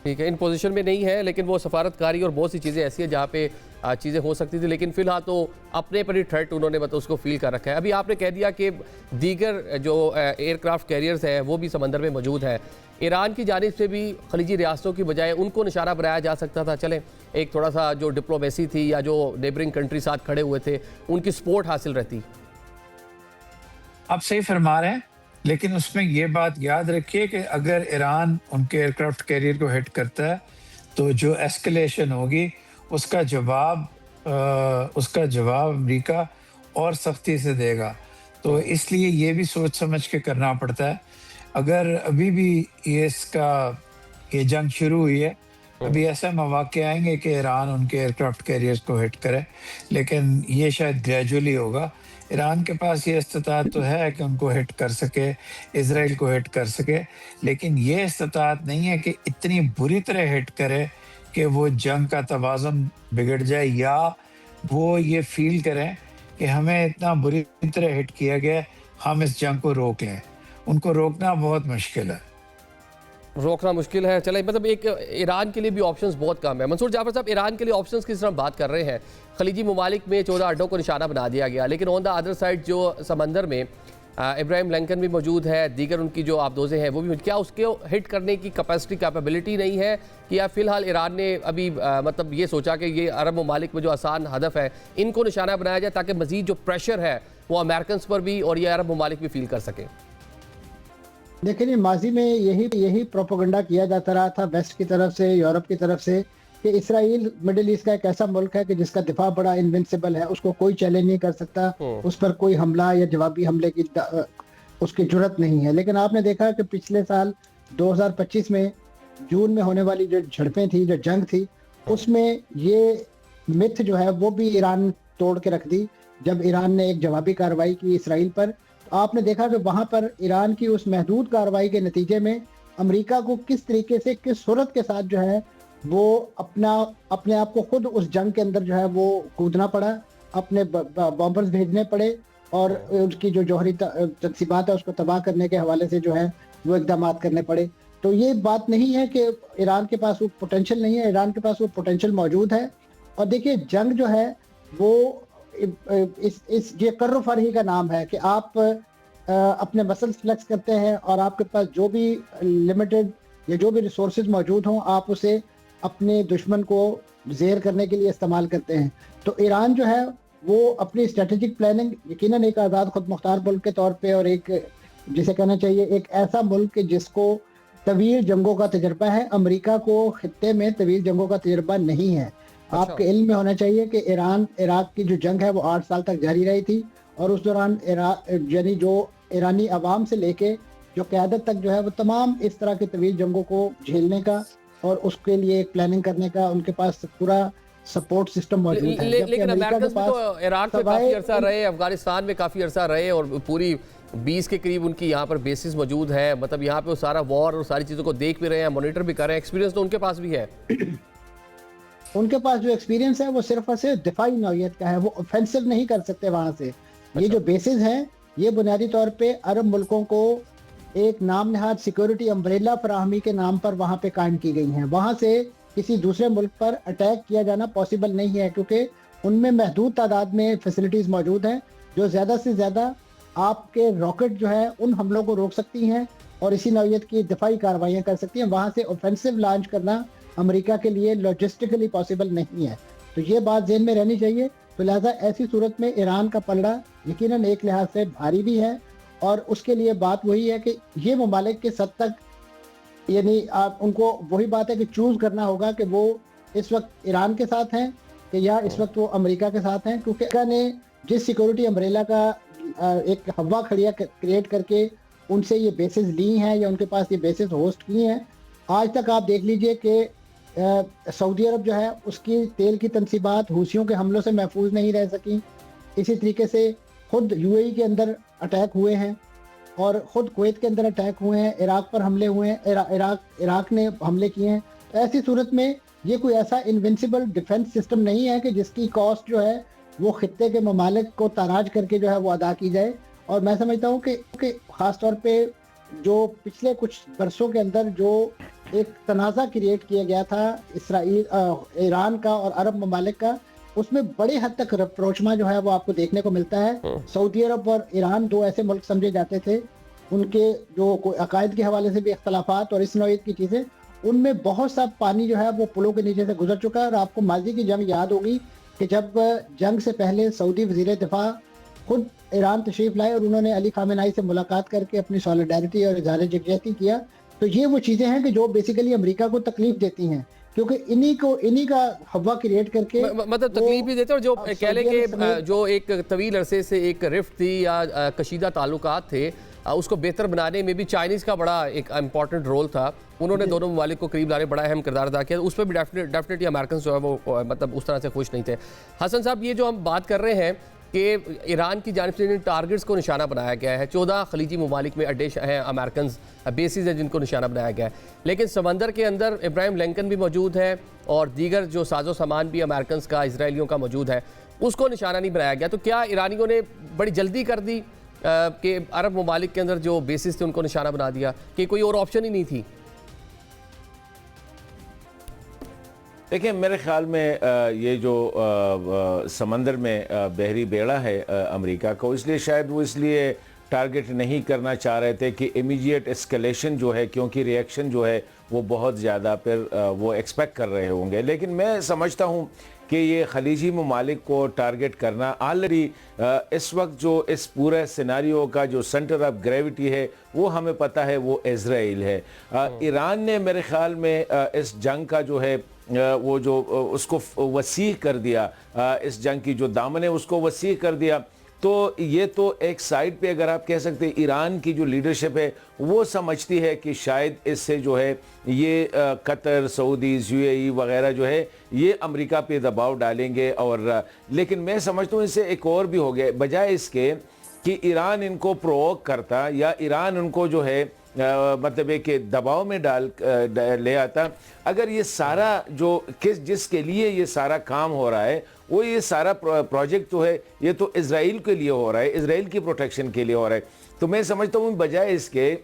ठीक है, इन पोजीशन में नहीं है, लेकिन वो सफारतकारी और बहुत सी चीज़ें ऐसी हैं जहाँ पे चीज़ें हो सकती थी, लेकिन फिलहाल तो अपने पर ही थ्रेट उन्होंने मतलब उसको फील कर रखा है। अभी आपने कह दिया कि दीगर जो एयरक्राफ्ट कैरियर्स हैं वो भी समंदर में मौजूद है। ईरान की जानिब से भी खलीजी रियासतों की बजाय उनको निशाना बनाया जा सकता था। चलें एक थोड़ा सा जो डिप्लोमेसी थी या जो नेबरिंग कंट्री साथ खड़े हुए थे उनकी सपोर्ट हासिल रहती। आप सही फरमा रहे हैं, लेकिन उसमें ये बात याद रखिए कि अगर ईरान उनके एयरक्राफ्ट कैरियर को हिट करता है तो जो एस्केलेशन होगी उसका जवाब अमेरिका और सख्ती से देगा। तो इसलिए ये भी सोच समझ के करना पड़ता है। अगर अभी भी ये जंग शुरू हुई है, अभी ऐसा मौके आएंगे कि ईरान उनके एयरक्राफ्ट कैरियर्स को हिट करे, लेकिन ये शायद ग्रेजुअली होगा। ईरान के पास ये इस्तात तो है कि उनको हिट कर सके, इजराइल को हिट कर सके, लेकिन ये इस्तात नहीं है कि इतनी बुरी तरह हिट करे कि वो जंग का तवाज़ुन बिगड़ जाए, या वो ये फील करें कि हमें इतना बुरी तरह हिट किया गया, हम इस जंग को रोक लें। उनको रोकना बहुत मुश्किल है। रोकना मुश्किल है। चले मतलब एक ईरान के लिए भी ऑप्शंस बहुत कम है। मंसूर जाफर साहब, ईरान के लिए ऑप्शंस की तरफ बात कर रहे हैं। खलीजी ममालिक में 14 अड्डों को निशाना बना दिया गया, लेकिन ऑन द अदर साइड जो समंदर में इब्राहिम लिंकन भी मौजूद है, दीगर उनकी जो आबदोज़ें हैं वो भी, क्या उसके हिट करने की कैपेबिलिटी नहीं है कि या फिलहाल ईरान ने अभी मतलब ये सोचा कि ये अरब ममालिक में जो आसान हदफ है इनको निशाना बनाया जाए ताकि मज़ीद जो प्रेशर है वो अमेरिकन पर भी और ये अरब ममालिक भी फील कर सकें? देखिए, माजी में यही प्रोपोगंडा किया जाता रहा था वेस्ट की तरफ से, यूरोप की तरफ से, कि इसराइल मिडिल ईस्ट का एक ऐसा मुल्क है कि जिसका दिफा बड़ा इनविंसिबल है, उसको कोई चैलेंज नहीं कर सकता, उस पर कोई हमला या जवाबी हमले की उसकी जरूरत नहीं है। लेकिन आपने देखा कि पिछले साल 2025 में जून में होने वाली जो झड़पें थी, जो जंग थी, उसमें ये मिथ जो है वो भी ईरान तोड़ के रख दी। जब ईरान ने एक जवाबी कार्रवाई की इसराइल पर, आपने देखा कि वहां पर ईरान की उस महदूद कार्रवाई के नतीजे में अमेरिका को किस तरीके से, किस सूरत के साथ जो है वो अपने आप को खुद उस जंग के अंदर जो है वो कूदना पड़ा, अपने बॉम्बर्स भेजने पड़े और उसकी जो जौहरी तनसीबात है उसको तबाह करने के हवाले से जो है वो इकदाम करने पड़े। तो ये बात नहीं है कि ईरान के पास वो पोटेंशियल नहीं है, ईरान के पास वो पोटेंशियल मौजूद है। और देखिए, जंग जो है वो ये कर्र फरही का नाम है कि आप अपने मसल्स फ्लेक्स करते हैं और आपके पास जो भी लिमिटेड या जो भी रिसोर्सेज मौजूद हों, आप उसे अपने दुश्मन को ज़ेर करने के लिए इस्तेमाल करते हैं। तो ईरान जो है वो अपनी स्ट्रेटेजिक प्लानिंग यकीनन एक आज़ाद खुद मुख्तार मुल्क के तौर पे, और एक जिसे कहना चाहिए एक ऐसा मुल्क जिसको तवील जंगों का तजर्बा है। अमेरिका को खित्ते में तवील जंगों का तजर्बा नहीं है। आपके इल्म में होना चाहिए कि इराक की जो जंग है वो 8 साल तक जारी रही थी, और उस दौरान यानी जो ईरानी अवाम से लेके जो क़यादत तक जो है वो तमाम इस तरह की तवील जंगों को झेलने का और उसके लिए एक प्लानिंग करने का उनके पास पूरा सपोर्ट सिस्टम मौजूद है। लेकिन अमेरिकन तो इराक में काफ़ी अरसा रहे, अफगानिस्तान में काफ़ी अरसा रहे, और पूरी 20 के करीब उनकी यहाँ पर बेसिस मौजूद है। मतलब यहाँ पे वो सारा वॉर और सारी चीज़ों को देख भी रहे हैं, मॉनिटर भी कर रहे हैं। एक्सपीरियंस तो उनके पास भी है। उनके पास जो एक्सपीरियंस है वो सिर्फ और सिर्फ दिफाई नौयत का है, वो ऑफेंसिव नहीं कर सकते वहां से। ये जो बेसिस हैं ये बुनियादी तौर पे अरब मुल्कों को एक नाम नहाद सिक्योरिटी अम्ब्रेला फराहमी के नाम पर वहाँ पे कायम की गई हैं। वहाँ से किसी दूसरे मुल्क पर अटैक किया जाना पॉसिबल नहीं है, क्योंकि उनमें महदूद तादाद में फैसिलिटीज़ मौजूद हैं जो ज़्यादा से ज़्यादा आपके रॉकेट जो है उन हमलों को रोक सकती हैं और इसी नौयत की दफाई कार्रवाइयाँ कर सकती हैं। वहाँ से ऑफेंसिव लॉन्च करना अमेरिका के लिए लॉजिस्टिकली पॉसिबल नहीं है, तो ये बात ज़हन में रहनी चाहिए। तो लिहाजा ऐसी सूरत में ईरान का पलड़ा यकीनन एक लिहाज से भारी भी है, और उसके लिए बात वही है कि ये ममालिक किस हद तक, यानी आप उनको वही बात है कि चूज़ करना होगा कि वो इस वक्त ईरान के साथ हैं कि या इस वक्त वो अमेरिका के साथ हैं, क्योंकि अमेरिका ने जिस सिक्योरिटी अम्ब्रेला का एक हवा खड़िया क्रिएट करके उनसे ये बेसिस ली हैं या उनके पास ये बेसिस होस्ट की हैं, आज तक आप देख लीजिए कि सऊदी अरब जो है उसकी तेल की तनसीबात हूसियों के हमलों से महफूज नहीं रह सकी। इसी तरीके से खुद यूएई के अंदर अटैक हुए हैं और ख़ुद कुवैत के अंदर अटैक हुए हैं, इराक पर हमले हुए हैं, इराक ने हमले किए हैं। तो ऐसी सूरत में ये कोई ऐसा इन्विंसिबल डिफेंस सिस्टम नहीं है कि जिसकी कॉस्ट जो है वो खित्ते के ममालिक को ताराज करके जो है वो अदा की जाए। और मैं समझता हूँ कि ख़ास तौर पे जो पिछले कुछ बरसों के अंदर जो एक तनाज़ा क्रिएट किया गया था ईरान का और अरब ममालिक का, उसमें बड़े हद तक रप्रोचमा जो है वो आपको देखने को मिलता है। सऊदी अरब और ईरान दो ऐसे मुल्क समझे जाते थे, उनके जो अकायद के हवाले से भी इख्तलाफात और इस नौयत की चीज़ें, उनमें बहुत सा पानी जो है वो पुलों के नीचे से गुजर चुका है। और आपको माजी की जंग याद होगी कि जब जंग से पहले सऊदी वज़ीर दिफा खुद ईरान तशरीफ़ लाए और उन्होंने अली खामेनाई से मुलाकात करके अपनी सॉलिडारिटी और इज़हार यकजहती किया। तो ये वो चीज़ें हैं कि जो बेसिकली अमेरिका को तकलीफ देती हैं, क्योंकि इन्हीं का हवा क्रिएट करके मतलब तकलीफ भी देते हैं। और जो कह लें कि जो एक तवील अरसे से एक रिफ्ट थी या कशीदा ताल्लुकात थे, उसको बेहतर बनाने में भी चाइनीज़ का बड़ा एक इम्पॉर्टेंट रोल था। उन्होंने दोनों ममालिक को करीब लाने बड़ा अहम किरदार अदा किया। उस पर भी डेफिनेटली अमेरिकन जो है वो मतलब उस तरह से खुश नहीं थे। हसन साहब, ये जो हम बात कर रहे हैं कि ईरान की जानिब से टारगेट्स को निशाना बनाया गया है, 14 खलीजी ममालिक में अड्डे हैं, अमेरिकन बेसिस हैं जिनको निशाना बनाया गया है, लेकिन समंदर के अंदर इब्राहिम लिंकन भी मौजूद है और दीगर जो साजो सामान भी अमेरिकन का, इसराइलियों का मौजूद है, उसको निशाना नहीं बनाया गया। तो क्या ईरानियों ने बड़ी जल्दी कर दी कि अरब ममालिक के अंदर जो बेसिस थे उनको निशाना बना दिया, कि कोई और ऑप्शन ही नहीं थी? देखिए, मेरे ख़्याल में ये जो समंदर में बहरी बेड़ा है अमेरिका को, इसलिए शायद वो इसलिए टारगेट नहीं करना चाह रहे थे कि इमीडिएट एस्केलेशन जो है, क्योंकि रिएक्शन जो है वो बहुत ज़्यादा फिर वो एक्सपेक्ट कर रहे होंगे। लेकिन मैं समझता हूँ कि ये खलीजी ममालिक को टारगेट करना ऑलरेडी इस वक्त जो इस पूरे सिनारियो का जो सेंटर ऑफ ग्रेविटी है वो हमें पता है वो इज़राइल है। ईरान ने मेरे ख़्याल में इस जंग का जो है वो जो उसको वसी कर दिया, इस जंग की जो दामन है उसको वसी कर दिया। तो ये तो एक साइड पे अगर आप कह सकते हैं ईरान की जो लीडरशिप है वो समझती है कि शायद इससे जो है ये कतर, सऊदी, यूएई वगैरह जो है ये अमेरिका पे दबाव डालेंगे। और लेकिन मैं समझता हूँ इससे एक और भी हो गया, बजाय इसके कि ईरान इनको प्रोवोक करता या ईरान उनको जो है मतलब एक दबाव में डाल ले आता, अगर ये सारा जो जिसके लिए ये सारा काम हो रहा है वो ये सारा प्रोजेक्ट जो है ये तो इज़राइल के लिए हो रहा है, इज़राइल की प्रोटेक्शन के लिए हो रहा है। तो मैं समझता हूँ बजाय इसके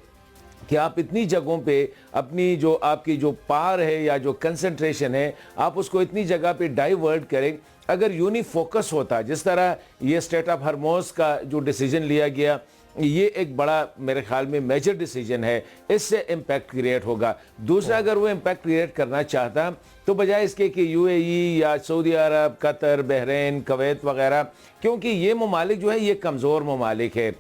कि आप इतनी जगहों पे अपनी जो आपकी जो पार है या जो कंसंट्रेशन है आप उसको इतनी जगह पे डाइवर्ट करें, अगर यूनी फोकस होता, जिस तरह ये स्टेट ऑफ हरमोज का जो डिसीजन लिया गया, ये एक बड़ा मेरे ख्याल में मेजर डिसीजन है, इससे इम्पैक्ट क्रिएट होगा। दूसरा, अगर वो इम्पैक्ट क्रिएट करना चाहता तो बजाय इसके कि यूएई या सऊदी अरब, कतर, बहरीन, कुवैत वगैरह, क्योंकि ये ममालिक जो है ये कमज़ोर ममालिक है,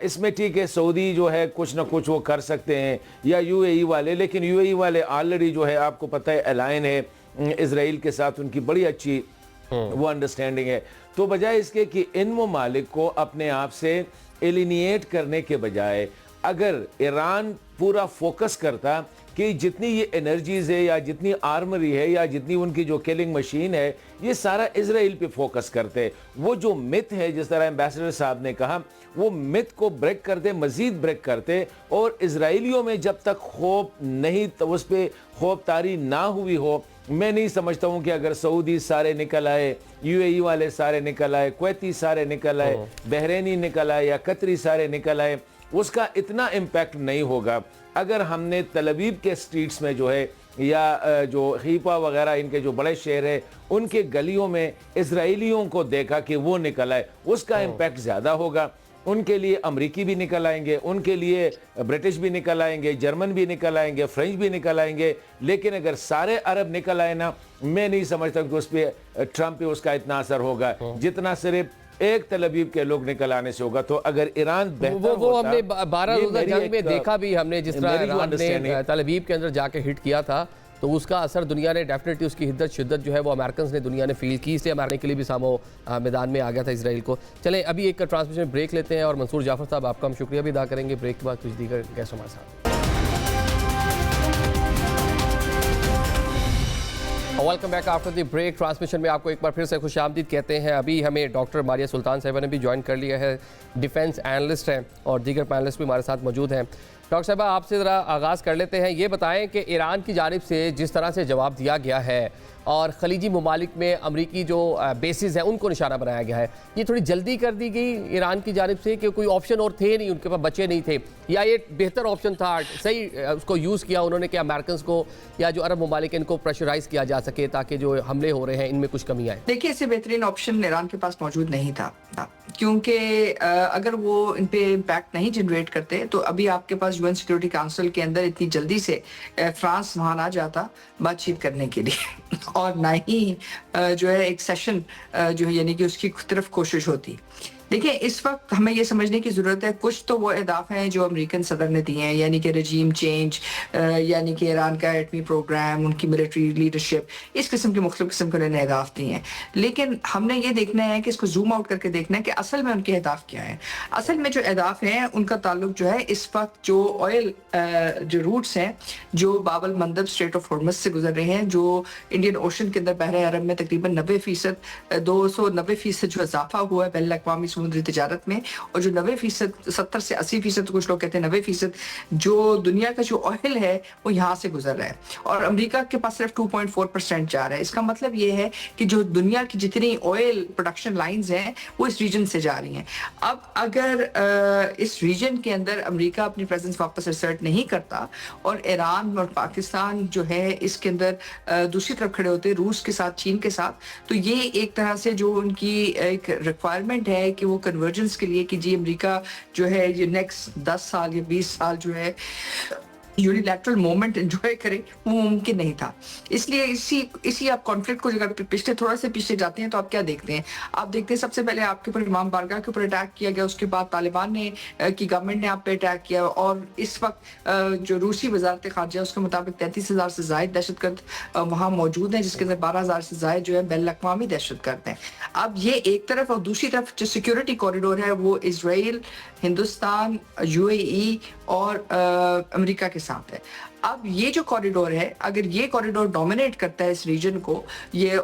इसमें ठीक है सऊदी जो है कुछ ना कुछ वो कर सकते हैं या यूएई वाले, लेकिन यूएई वाले ऑलरेडी जो है आपको पता है अलाइन है इज़राइल के साथ, उनकी बड़ी अच्छी वो अंडरस्टैंडिंग है। तो बजाय इसके कि इन ममालिक को अपने आप से एलिनिएट करने के बजाय अगर ईरान पूरा फोकस करता कि जितनी ये एनर्जीज है या जितनी आर्मरी है या जितनी उनकी जो किलिंग मशीन है ये सारा इजराइल पे फोकस करते, वो जो मिथ है जिस तरह एम्बेसडर साहब ने कहा वो मिथ को ब्रेक करते, मजीद ब्रेक करते, और इजराइलियों में जब तक खौफ नहीं तो उस पर खौफ तारी ना हुई हो میں نہیں سمجھتا ہوں کہ اگر سعودی سارے نکل آئے, UAE والے سارے نکل آئے, کویتی سارے نکل آئے, بحرینی نکل آئے یا قطری سارے نکل آئے, اس کا اتنا امپیکٹ نہیں ہوگا. اگر ہم نے تل ابیب کے سٹریٹس میں جو ہے یا جو حیفا وغیرہ ان کے جو بڑے شہر ہیں ان کے گلیوں میں اسرائیلیوں کو دیکھا کہ وہ نکل آئے, اس کا امپیکٹ زیادہ ہوگا. ان کے لیے امریکی بھی نکل آئیں گے, ان کے لیے برٹش بھی نکل آئیں گے, جرمن بھی نکل آئیں گے, فرینچ بھی نکل آئیں گے. لیکن اگر سارے عرب نکل آئے نا, میں نہیں سمجھتا کہ اس پہ ٹرمپ پہ اس کا اتنا اثر ہوگا جتنا صرف ایک تل ابیب کے لوگ نکل آنے سے ہوگا. تو اگر ایران بہتر وہ ہوتا, ہم نے 12 روزہ جنگ میں دیکھا بھی ہم نے, جس طرح ایران نے تل ابیب کے اندر جا کے ہٹ کیا تھا, تو اس کا اثر دنیا نے ڈیفینیٹلی, اس کی حدت شدت جو ہے وہ امریکنز نے, دنیا نے فیل کی, اس لیے مارنے کے لیے بھی سامو میدان میں آ گیا تھا اسرائیل کو. چلیں ابھی ایک ٹرانسمیشن بریک لیتے ہیں, اور منصور جعفر صاحب آپ کا ہم شکریہ بھی ادا کریں گے. بریک کے بعد کچھ دیگر گیسٹ ہمارے ساتھ. Welcome back after the break. Transmission میں آپ کو ایک بار پھر سے خوش آمدید کہتے ہیں. ابھی ہمیں ڈاکٹر ماریہ سلطان صاحبہ نے بھی جوائن کر لیا ہے, ڈیفنس اینالسٹ ہیں, اور دیگر پینلسٹ بھی ہمارے ساتھ موجود ہیں. ڈاکٹر صاحبہ, آپ سے ذرا آغاز کر لیتے ہیں. یہ بتائیں کہ ایران کی جانب سے جس طرح سے جواب دیا گیا ہے اور خلیجی ممالک میں امریکی جو بیسز ہیں ان کو نشانہ بنایا گیا ہے, یہ تھوڑی جلدی کر دی گئی ایران کی جانب سے کہ کوئی آپشن اور تھے نہیں, ان کے پاس بچے نہیں تھے, یا یہ بہتر آپشن تھا, صحیح اس کو یوز کیا انہوں نے کہ امریکنز کو یا جو عرب ممالک ان کو پریشرائز کیا جا سکے تاکہ جو حملے ہو رہے ہیں ان میں کچھ کمی آئے؟ دیکھیے, اس سے بہترین آپشن ایران کے پاس موجود نہیں تھا, کیونکہ اگر وہ ان پہ امپیکٹ نہیں جنریٹ کرتے تو ابھی آپ کے پاس UN سیکورٹی کاؤنسل کے اندر اتنی جلدی سے فرانس وہاں نہ جاتا بات چیت کرنے کے لیے, اور نہ ہی جو ہے ایک سیشن جو ہے یعنی کہ اس کی طرف کوشش ہوتی. دیکھیں, اس وقت ہمیں یہ سمجھنے کی ضرورت ہے, کچھ تو وہ اہداف ہیں جو امریکن صدر نے دیے ہیں, یعنی کہ رجیم چینج, یعنی کہ ایران کا ایٹمی پروگرام, ان کی ملٹری لیڈرشپ, اس قسم کے مختلف قسم کے انہوں نے اہداف دیے ہیں. لیکن ہم نے یہ دیکھنا ہے کہ اس کو زوم آؤٹ کر کے دیکھنا ہے کہ اصل میں ان کے اہداف کیا ہیں. اصل میں جو اہداف ہیں ان کا تعلق جو ہے اس وقت جو آئل جو روٹس ہیں جو باب المندب اسٹریٹ آف ہارمز سے گزر رہے ہیں, جو انڈین اوشن کے اندر بحر عرب میں تقریباً 90%, 290% جو اضافہ ہوا ہے بین الاقوامی سمندری تجارت میں, اور جو 90%, 70 سے 80%, کچھ لوگ کہتے ہیں 90%, جو دنیا کا جو آئل ہے وہ یہاں سے گزر رہا ہے, اور امریکہ کے پاس صرف 2.4% جا رہا ہے. اس کا مطلب یہ ہے کہ جو دنیا کی جتنی آئل پروڈکشن لائنز ہیں وہ اس ریجن سے جا رہی ہیں. اب اگر اس ریجن کے اندر امریکہ اپنی پریزنس واپس اسرٹ نہیں کرتا اور ایران اور پاکستان جو ہے اس کے اندر دوسری طرف کھڑے ہوتے روس کے ساتھ, چین کے ساتھ, تو یہ ایک طرح سے جو ان کی ایک ریکوائرمنٹ ہے کہ وہ کنورجنس کے لیے کہ جی امریکہ جو ہے یہ نیکسٹ 10 سال یا 20 سال جو ہے یونیلیٹرل مومنٹ انجوائے کرے, وہ ممکن نہیں تھا. اس لیے اسی آپ کانفلکٹ کو اگر پچھلے تھوڑا سے پیچھے جاتے ہیں تو آپ کیا دیکھتے ہیں؟ آپ دیکھتے ہیں سب سے پہلے آپ کے اوپر امام بارگاہ کے اوپر اٹیک کیا گیا, اس کے بعد طالبان نے کی گورنمنٹ نے آپ پہ اٹیک کیا, اور اس وقت جو روسی وزارت خارجہ اس کے مطابق 33,000 سے زائد دہشت گرد وہاں موجود ہیں, جس کے اندر 12,000 سے زائد جو ہے بین الاقوامی دہشت گرد ہیں. اب یہ ایک طرف, اور دوسری طرف جو سیکورٹی کوریڈور ہے وہ اسرائیل, ہندوستان, UAE اور امریکہ کے ساتھ ہے. اب یہ جو کوریڈور ہے, اگر یہ کوریڈور ڈومینیٹ کرتا ہے اس ریجن کو,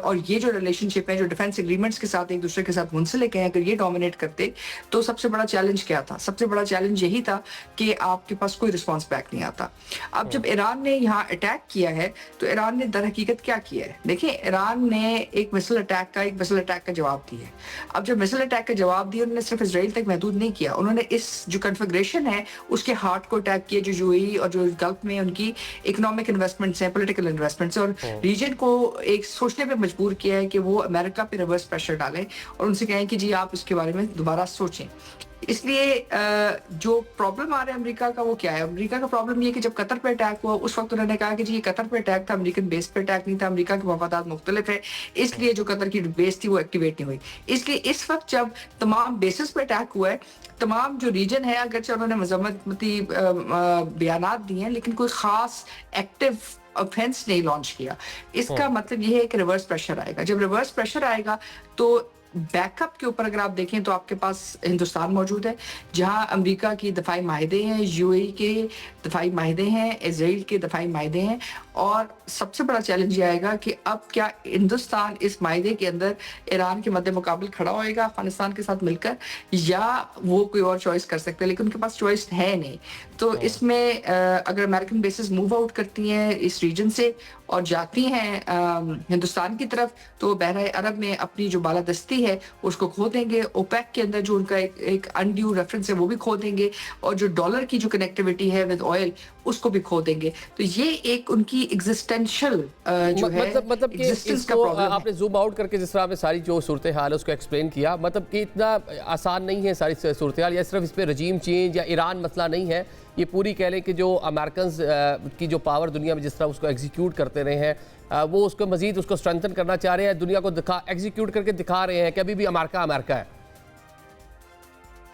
اور یہ جو ریلیشن شپ ہے جو ڈیفنس ایگریمنٹس کے ساتھ ایک دوسرے کے ساتھ منسلک ہیں, اگر یہ ڈومینیٹ کرتے تو سب سے بڑا چیلنج کیا تھا؟ سب سے بڑا چیلنج یہی تھا کہ آپ کے پاس کوئی رسپانس بیک نہیں آتا. اب جب ایران نے یہاں اٹیک کیا ہے تو ایران نے در حقیقت کیا کیا ہے؟ دیکھیں, ایران نے ایک مسل اٹیک کا جواب دیا ہے. اب جب مسل اٹیک کا جواب دیا, انہوں نے صرف اسرائیل تک محدود نہیں کیا, انہوں نے اس جو کنفیگریشن ہے اس کے ہارٹ کو اٹیک کیا, جو UAE اور جو گلف میں ان کی اکنامک انویسٹمنٹس ہیں, پولیٹیکل انویسٹمنٹس, اور ریجن کو ایک سوچنے پہ مجبور کیا ہے کہ وہ امریکہ پہ ریورس پریشر ڈالیں اور ان سے کہیں کہ جی آپ اس کے بارے میں دوبارہ سوچیں. اس لیے جو پرابلم آ رہا ہے امریکہ کا وہ کیا ہے؟ امریکہ کا پرابلم یہ کہ جب قطر پہ اٹیک ہوا اس وقت انہوں نے کہا کہ جی یہ قطر پہ اٹیک تھا, امریکن بیس پہ اٹیک نہیں تھا, امریکہ کے مفادات مختلف ہیں, اس لیے جو قطر کی بیس تھی وہ ایکٹیویٹ نہیں ہوئی. اس لیے اس وقت جب تمام بیسز پہ اٹیک ہوا ہے, تمام جو ریجن ہے, اگرچہ انہوں نے مذمتی بیانات دیے ہیں لیکن کوئی خاص ایکٹیو افینس نہیں لانچ کیا. اس کا مطلب یہ ہے کہ ریورس پریشر آئے گا. جب ریورس پریشر آئے گا تو बैकअप के ऊपर अगर आप देखें तो आपके पास हिंदुस्तान मौजूद है, जहां अमेरिका की दफाई माहिदे हैं, यूएई के दफाई माहिदे हैं, इजराइल के दफाई माहिदे हैं, और सबसे बड़ा चैलेंज ये आएगा कि अब क्या हिंदुस्तान इस माहिदे के अंदर ईरान के मद्दे मुकाबले खड़ा होएगा अफगानिस्तान के साथ मिलकर, या वो कोई और चॉइस कर सकते हैं, लेकिन उनके पास चॉइस है नहीं। तो इसमें अगर अमेरिकन बेसिस मूव आउट करती हैं इस रीजन से और जाती हैं हिंदुस्तान की तरफ, तो बहरा अरब में अपनी जो बालादस्ती है उसको खो देंगे, ओपेक के अंदर जो उनका एक अनड्यू रेफरेंस है वो भी खो देंगे, और जो डॉलर की जो कनेक्टिविटी है विद ऑयल उसको भी खो देंगे। तो ये एक उनकी एग्जिस्टेंशियल जो है मतलब कि एग्जिस्टेंस का इसको प्रॉब्लम है। आपने जूम आउट करके जिस तरह आपने सारी जो सूरत हाल है उसको एक्सप्लेन किया, मतलब कि इतना आसान नहीं है सारी सूरत हाल, या सिर्फ इस पर रजीम चेंज या ईरान मसला नहीं है, ये पूरी कह लें कि जो अमेरिकन की जो पावर दुनिया में जिस तरह उसको एग्जीक्यूट करते रहे हैं, वो उसको मजीद उसको स्ट्रेंथन करना चाह रहे हैं, दुनिया को एग्जीक्यूट करके दिखा रहे हैं कि अभी भी अमेरिका अमेरिका है।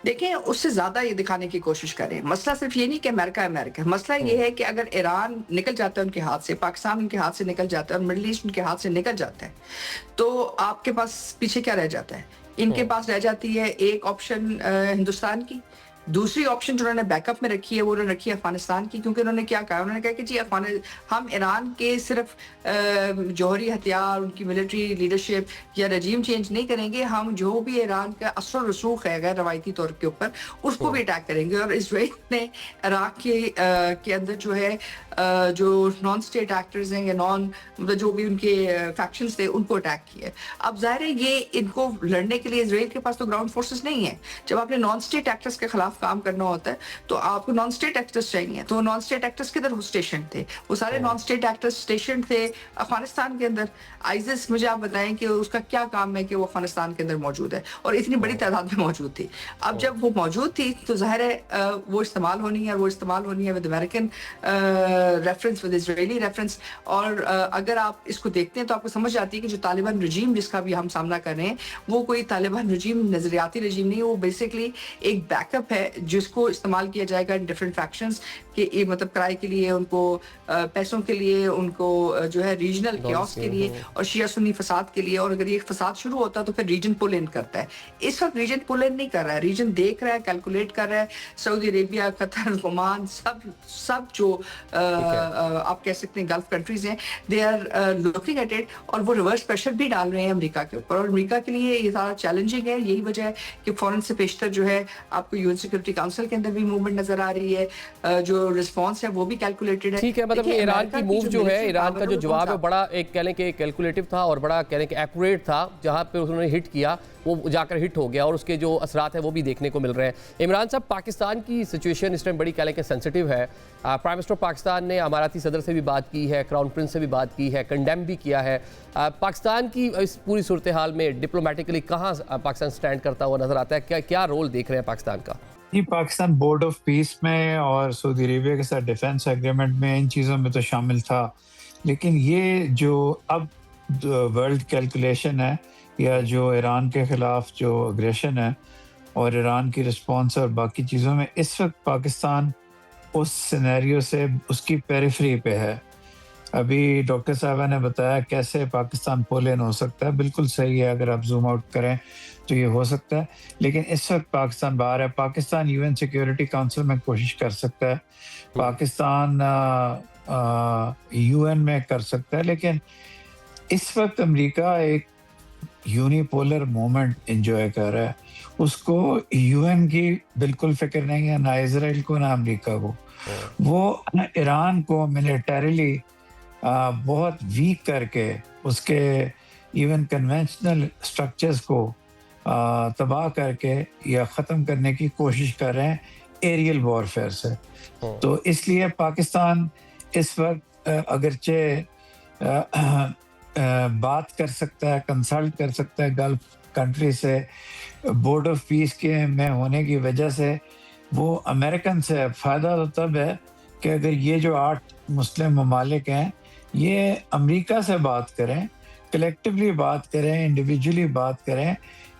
देखें, उससे ज्यादा ये दिखाने की कोशिश करें। मसला सिर्फ ये नहीं कि अमेरिका अमेरिका, मसला ये है कि अगर ईरान निकल जाता है उनके हाथ से, पाकिस्तान उनके हाथ से निकल जाता है और मिडिल ईस्ट उनके हाथ से निकल जाता है, तो आपके पास पीछे क्या रह जाता है? इनके पास रह जाती है एक ऑप्शन हिंदुस्तान की, दूसरी ऑप्शन जो उन्होंने बैकअप में रखी है वो उन्होंने रखी है अफगानिस्तान की, क्योंकि उन्होंने क्या कहा, उन्होंने कहा कि जी हम ईरान के सिर्फ जौहरी हथियार, उनकी मिलिट्री लीडरशिप या रजीम चेंज नहीं करेंगे, हम जो भी ईरान का असर रसूख है गैर रवायती तौर के ऊपर उसको भी अटैक करेंगे। और इसराइल ने इराक के अंदर जो है जो नॉन स्टेट एक्टर्स हैं या मतलब जो भी उनके फैक्शंस थे उनको अटैक किया। अब जाहिर है ये इनको लड़ने के लिए इसराइल के पास तो ग्राउंड फोर्सेस नहीं है। जब आपने नॉन स्टेट एक्टर्स के खिलाफ काम करना होता है तो आपको नॉन स्टेट एक्टर्स चाहिए। तो नॉन स्टेट एक्टर्स किधर स्टेशन थे? वो सारे नॉन स्टेट एक्टर्स स्टेशन थे अफगानिस्तान के अंदर। आइसिस, मुझे आप बताएं कि उसका क्या काम है कि वो अफगानिस्तान के अंदर मौजूद है और इतनी बड़ी तादाद में मौजूद थी। अब जब वो मौजूद थी तो जाहिर है वो इस्तेमाल होनी है, और वो इस्तेमाल होनी है with American reference, with Israeli reference. और अगर आप इसको देखते हैं तो आपको समझ आती है कि जो तालिबान रजीम जिसका भी हम सामना कर रहे हैं वो कोई तालिबान रजीम नजरियाती रजीम नहीं, वो बेसिकली एक बैकअप है जिसको इस्तेमाल किया जाएगा इन डिफरेंट फैक्शंस के, मतलब किराए के लिए, उनको पैसों के लिए, उनको जो है रीजनल क्योस के लिए और शिया सुन्नी फसाद के लिए। और अगर ये फसाद शुरू होता है तो फिर रीजन पुल इन करता है। इस वक्त रीजन पुल इन नहीं कर रहा है, रीजन देख रहा है, कैलकुलेट कर रहा है। सऊदी अरेबिया, कतर, ओमान, सब जो आप कह सकते हैं गल्फ कंट्रीज हैं, they are looking at it, और वो रिवर्स प्रेशर भी डाल रहे हैं अमेरिका के ऊपर। और अमेरिका के लिए ये सारा चैलेंजिंग है। यही वजह है कि फौरन से पेशतर जो है आपको यूएन सिक्योरिटी काउंसिल के अंदर भी मूवमेंट नजर आ रही है, जो रिस्पॉन्स है वो भी कैलकुलेटेड है। ठीक है, मतलब ईरान की मूव जो है, ईरान का जो जवाब है बड़ा एक कह लें कि कैलकुलेटिव था और बड़ा कह लें कि एक्यूरेट था। जहां पे उन्होंने हिट किया वो जाकर हिट हो गया और उसके जो असरात है वो भी देखने को मिल रहे हैं। इमरान साहब, पाकिस्तान की सिचुएशन इस टाइम बड़ी कह लें कि सेंसिटिव है। प्राइम मिनिस्टर पाकिस्तान ने अमाराती सदर से भी बात की है, क्राउन प्रिंस से भी बात की है, कंडेम भी किया है। पाकिस्तान की इस पूरी सूरत हाल में डिप्लोमेटिकली कहाँ पाकिस्तान स्टैंड करता हुआ नजर आता है? क्या रोल देख रहे हैं पाकिस्तान का? ये पाकिस्तान बोर्ड ऑफ पीस में और सऊदी अरेबिया के साथ डिफेंस एग्रीमेंट में इन चीज़ों में तो शामिल था, लेकिन ये जो अब वर्ल्ड कैलकुलेशन है या जो ईरान के ख़िलाफ़ जो अग्रेशन है और ईरान की रिस्पॉन्स और बाकी चीज़ों में, इस वक्त पाकिस्तान उस सिनेरियो से उसकी पेरिफरी पे है। अभी डॉक्टर साहबा ने बताया कैसे पाकिस्तान पुल इन हो सकता है, बिल्कुल सही है। अगर आप जूम आउट करें तो ये हो सकता है, लेकिन इस वक्त पाकिस्तान बाहर है। पाकिस्तान यूएन सिक्योरिटी काउंसिल में कोशिश कर सकता है, पाकिस्तान यूएन में कर सकता है, लेकिन इस वक्त अमेरिका एक यूनिपोलर मोमेंट एंजॉय कर रहा है। उसको यूएन की बिल्कुल फिक्र नहीं है, ना इजराइल को ना अमेरिका को। वो ईरान को मिलिटरीली बहुत वीक करके उसके इवन कन्वेंशनल स्ट्रक्चर्स को तबाह करके या ख़त्म करने की कोशिश कर रहे हैं एरियल वॉरफेयर से। तो इसलिए पाकिस्तान इस वक्त अगरचे बात कर सकता है, कंसल्ट कर सकता है गल्फ कंट्री से, बोर्ड ऑफ पीस के में होने की वजह से वो अमेरिकन से फ़ायदा तो तब है कि अगर ये जो 8 मुस्लिम ममालिक हैं ये अमेरिका से बात करें, कलेक्टिवली बात करें, इंडिविजुअली बात करें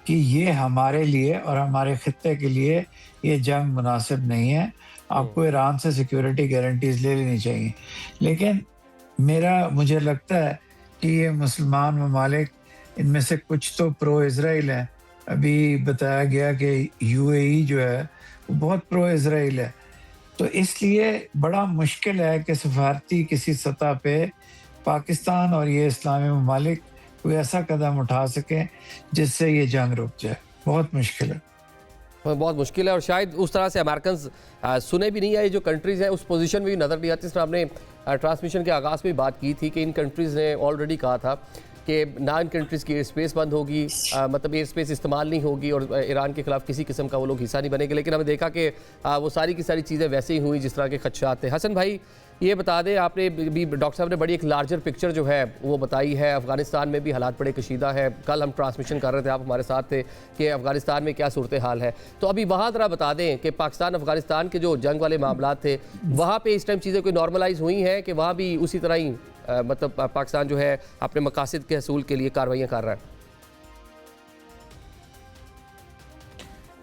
कि ये हमारे लिए और हमारे खित्ते के लिए ये जंग मुनासिब नहीं है, आपको ईरान से सिक्योरिटी गारंटीज ले लेनी चाहिए। लेकिन मुझे लगता है कि ये मुसलमान ममालिक ان میں سے کچھ تو پرو اسرائیل ہیں. ابھی بتایا گیا کہ UAE جو ہے وہ بہت پرو اسرائیل ہے. تو اس لیے بڑا مشکل ہے کہ سفارتی کسی سطح پہ پاکستان اور یہ اسلامی ممالک کوئی ایسا قدم اٹھا سکیں جس سے یہ جنگ رک جائے. بہت مشکل ہے. بہت مشکل ہے، اور شاید اس طرح سے امریکنز سنے بھی نہیں آئے. جو کنٹریز ہیں اس پوزیشن میں بھی نظر نہیں آتی. اس طرح ہم نے ٹرانسمیشن کے آغاز میں بات کی تھی کہ ان کنٹریز نے آلریڈی کہا تھا کہ نہ ان کنٹریز کی ایئر اسپیس بند ہوگی، مطلب ایئر اسپیس استعمال نہیں ہوگی، اور ایران کے خلاف کسی قسم کا وہ لوگ حصہ نہیں بنے گے. لیکن ہمیں دیکھا کہ وہ ساری کی ساری چیزیں ویسے ہی ہوئی جس طرح کے خدشات تھے. حسن بھائی یہ بتا دیں، آپ نے بھی ڈاکٹر صاحب نے بڑی ایک لارجر پکچر جو ہے وہ بتائی ہے. افغانستان میں بھی حالات بڑے کشیدہ ہے. کل ہم ٹرانسمیشن کر رہے تھے، آپ ہمارے ساتھ تھے، کہ افغانستان میں کیا صورتحال ہے. تو ابھی وہاں ذرا بتا دیں کہ پاکستان افغانستان کے جو جنگ والے معاملات تھے وہاں پہ اس ٹائم چیزیں کوئی نارملائز ہوئی ہیں کہ وہاں بھی اسی طرح ہی مطلب پاکستان جو ہے اپنے مقاصد کے حصول کے لیے کارروائیاں کر رہا ہے؟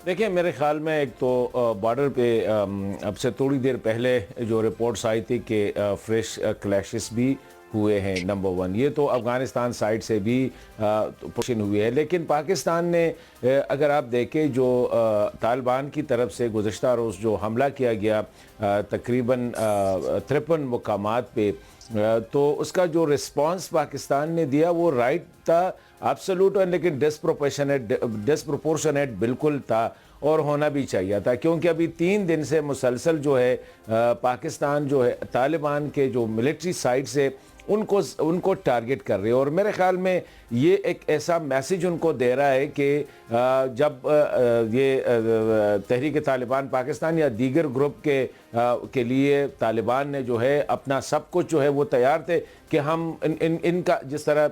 دیکھیں میرے خیال میں ایک تو بارڈر پہ اب سے تھوڑی دیر پہلے جو رپورٹس آئی تھی کہ فریش کلیشز بھی ہوئے ہیں. نمبر 1 یہ تو افغانستان سائڈ سے بھی پوشن ہوئی ہے. لیکن پاکستان نے اگر آپ دیکھیں جو طالبان کی طرف سے گزشتہ روز جو حملہ کیا گیا تقریباً 53 مقامات پہ، تو اس کا جو رسپانس پاکستان نے دیا وہ رائٹ تھا، ایبسولوٹ، لیکن ڈسپروپورشنیٹ بالکل تھا اور ہونا بھی چاہیے تھا. کیونکہ ابھی 3 دن سے مسلسل جو ہے پاکستان جو ہے طالبان کے جو ملٹری سائٹ سے ان کو ٹارگٹ کر رہے ہیں. اور میرے خیال میں یہ ایک ایسا میسیج ان کو دے رہا ہے کہ جب یہ تحریک طالبان پاکستان یا دیگر گروپ کے لیے طالبان نے جو ہے اپنا سب کچھ جو ہے وہ تیار تھے کہ ہم ان کا، جس طرح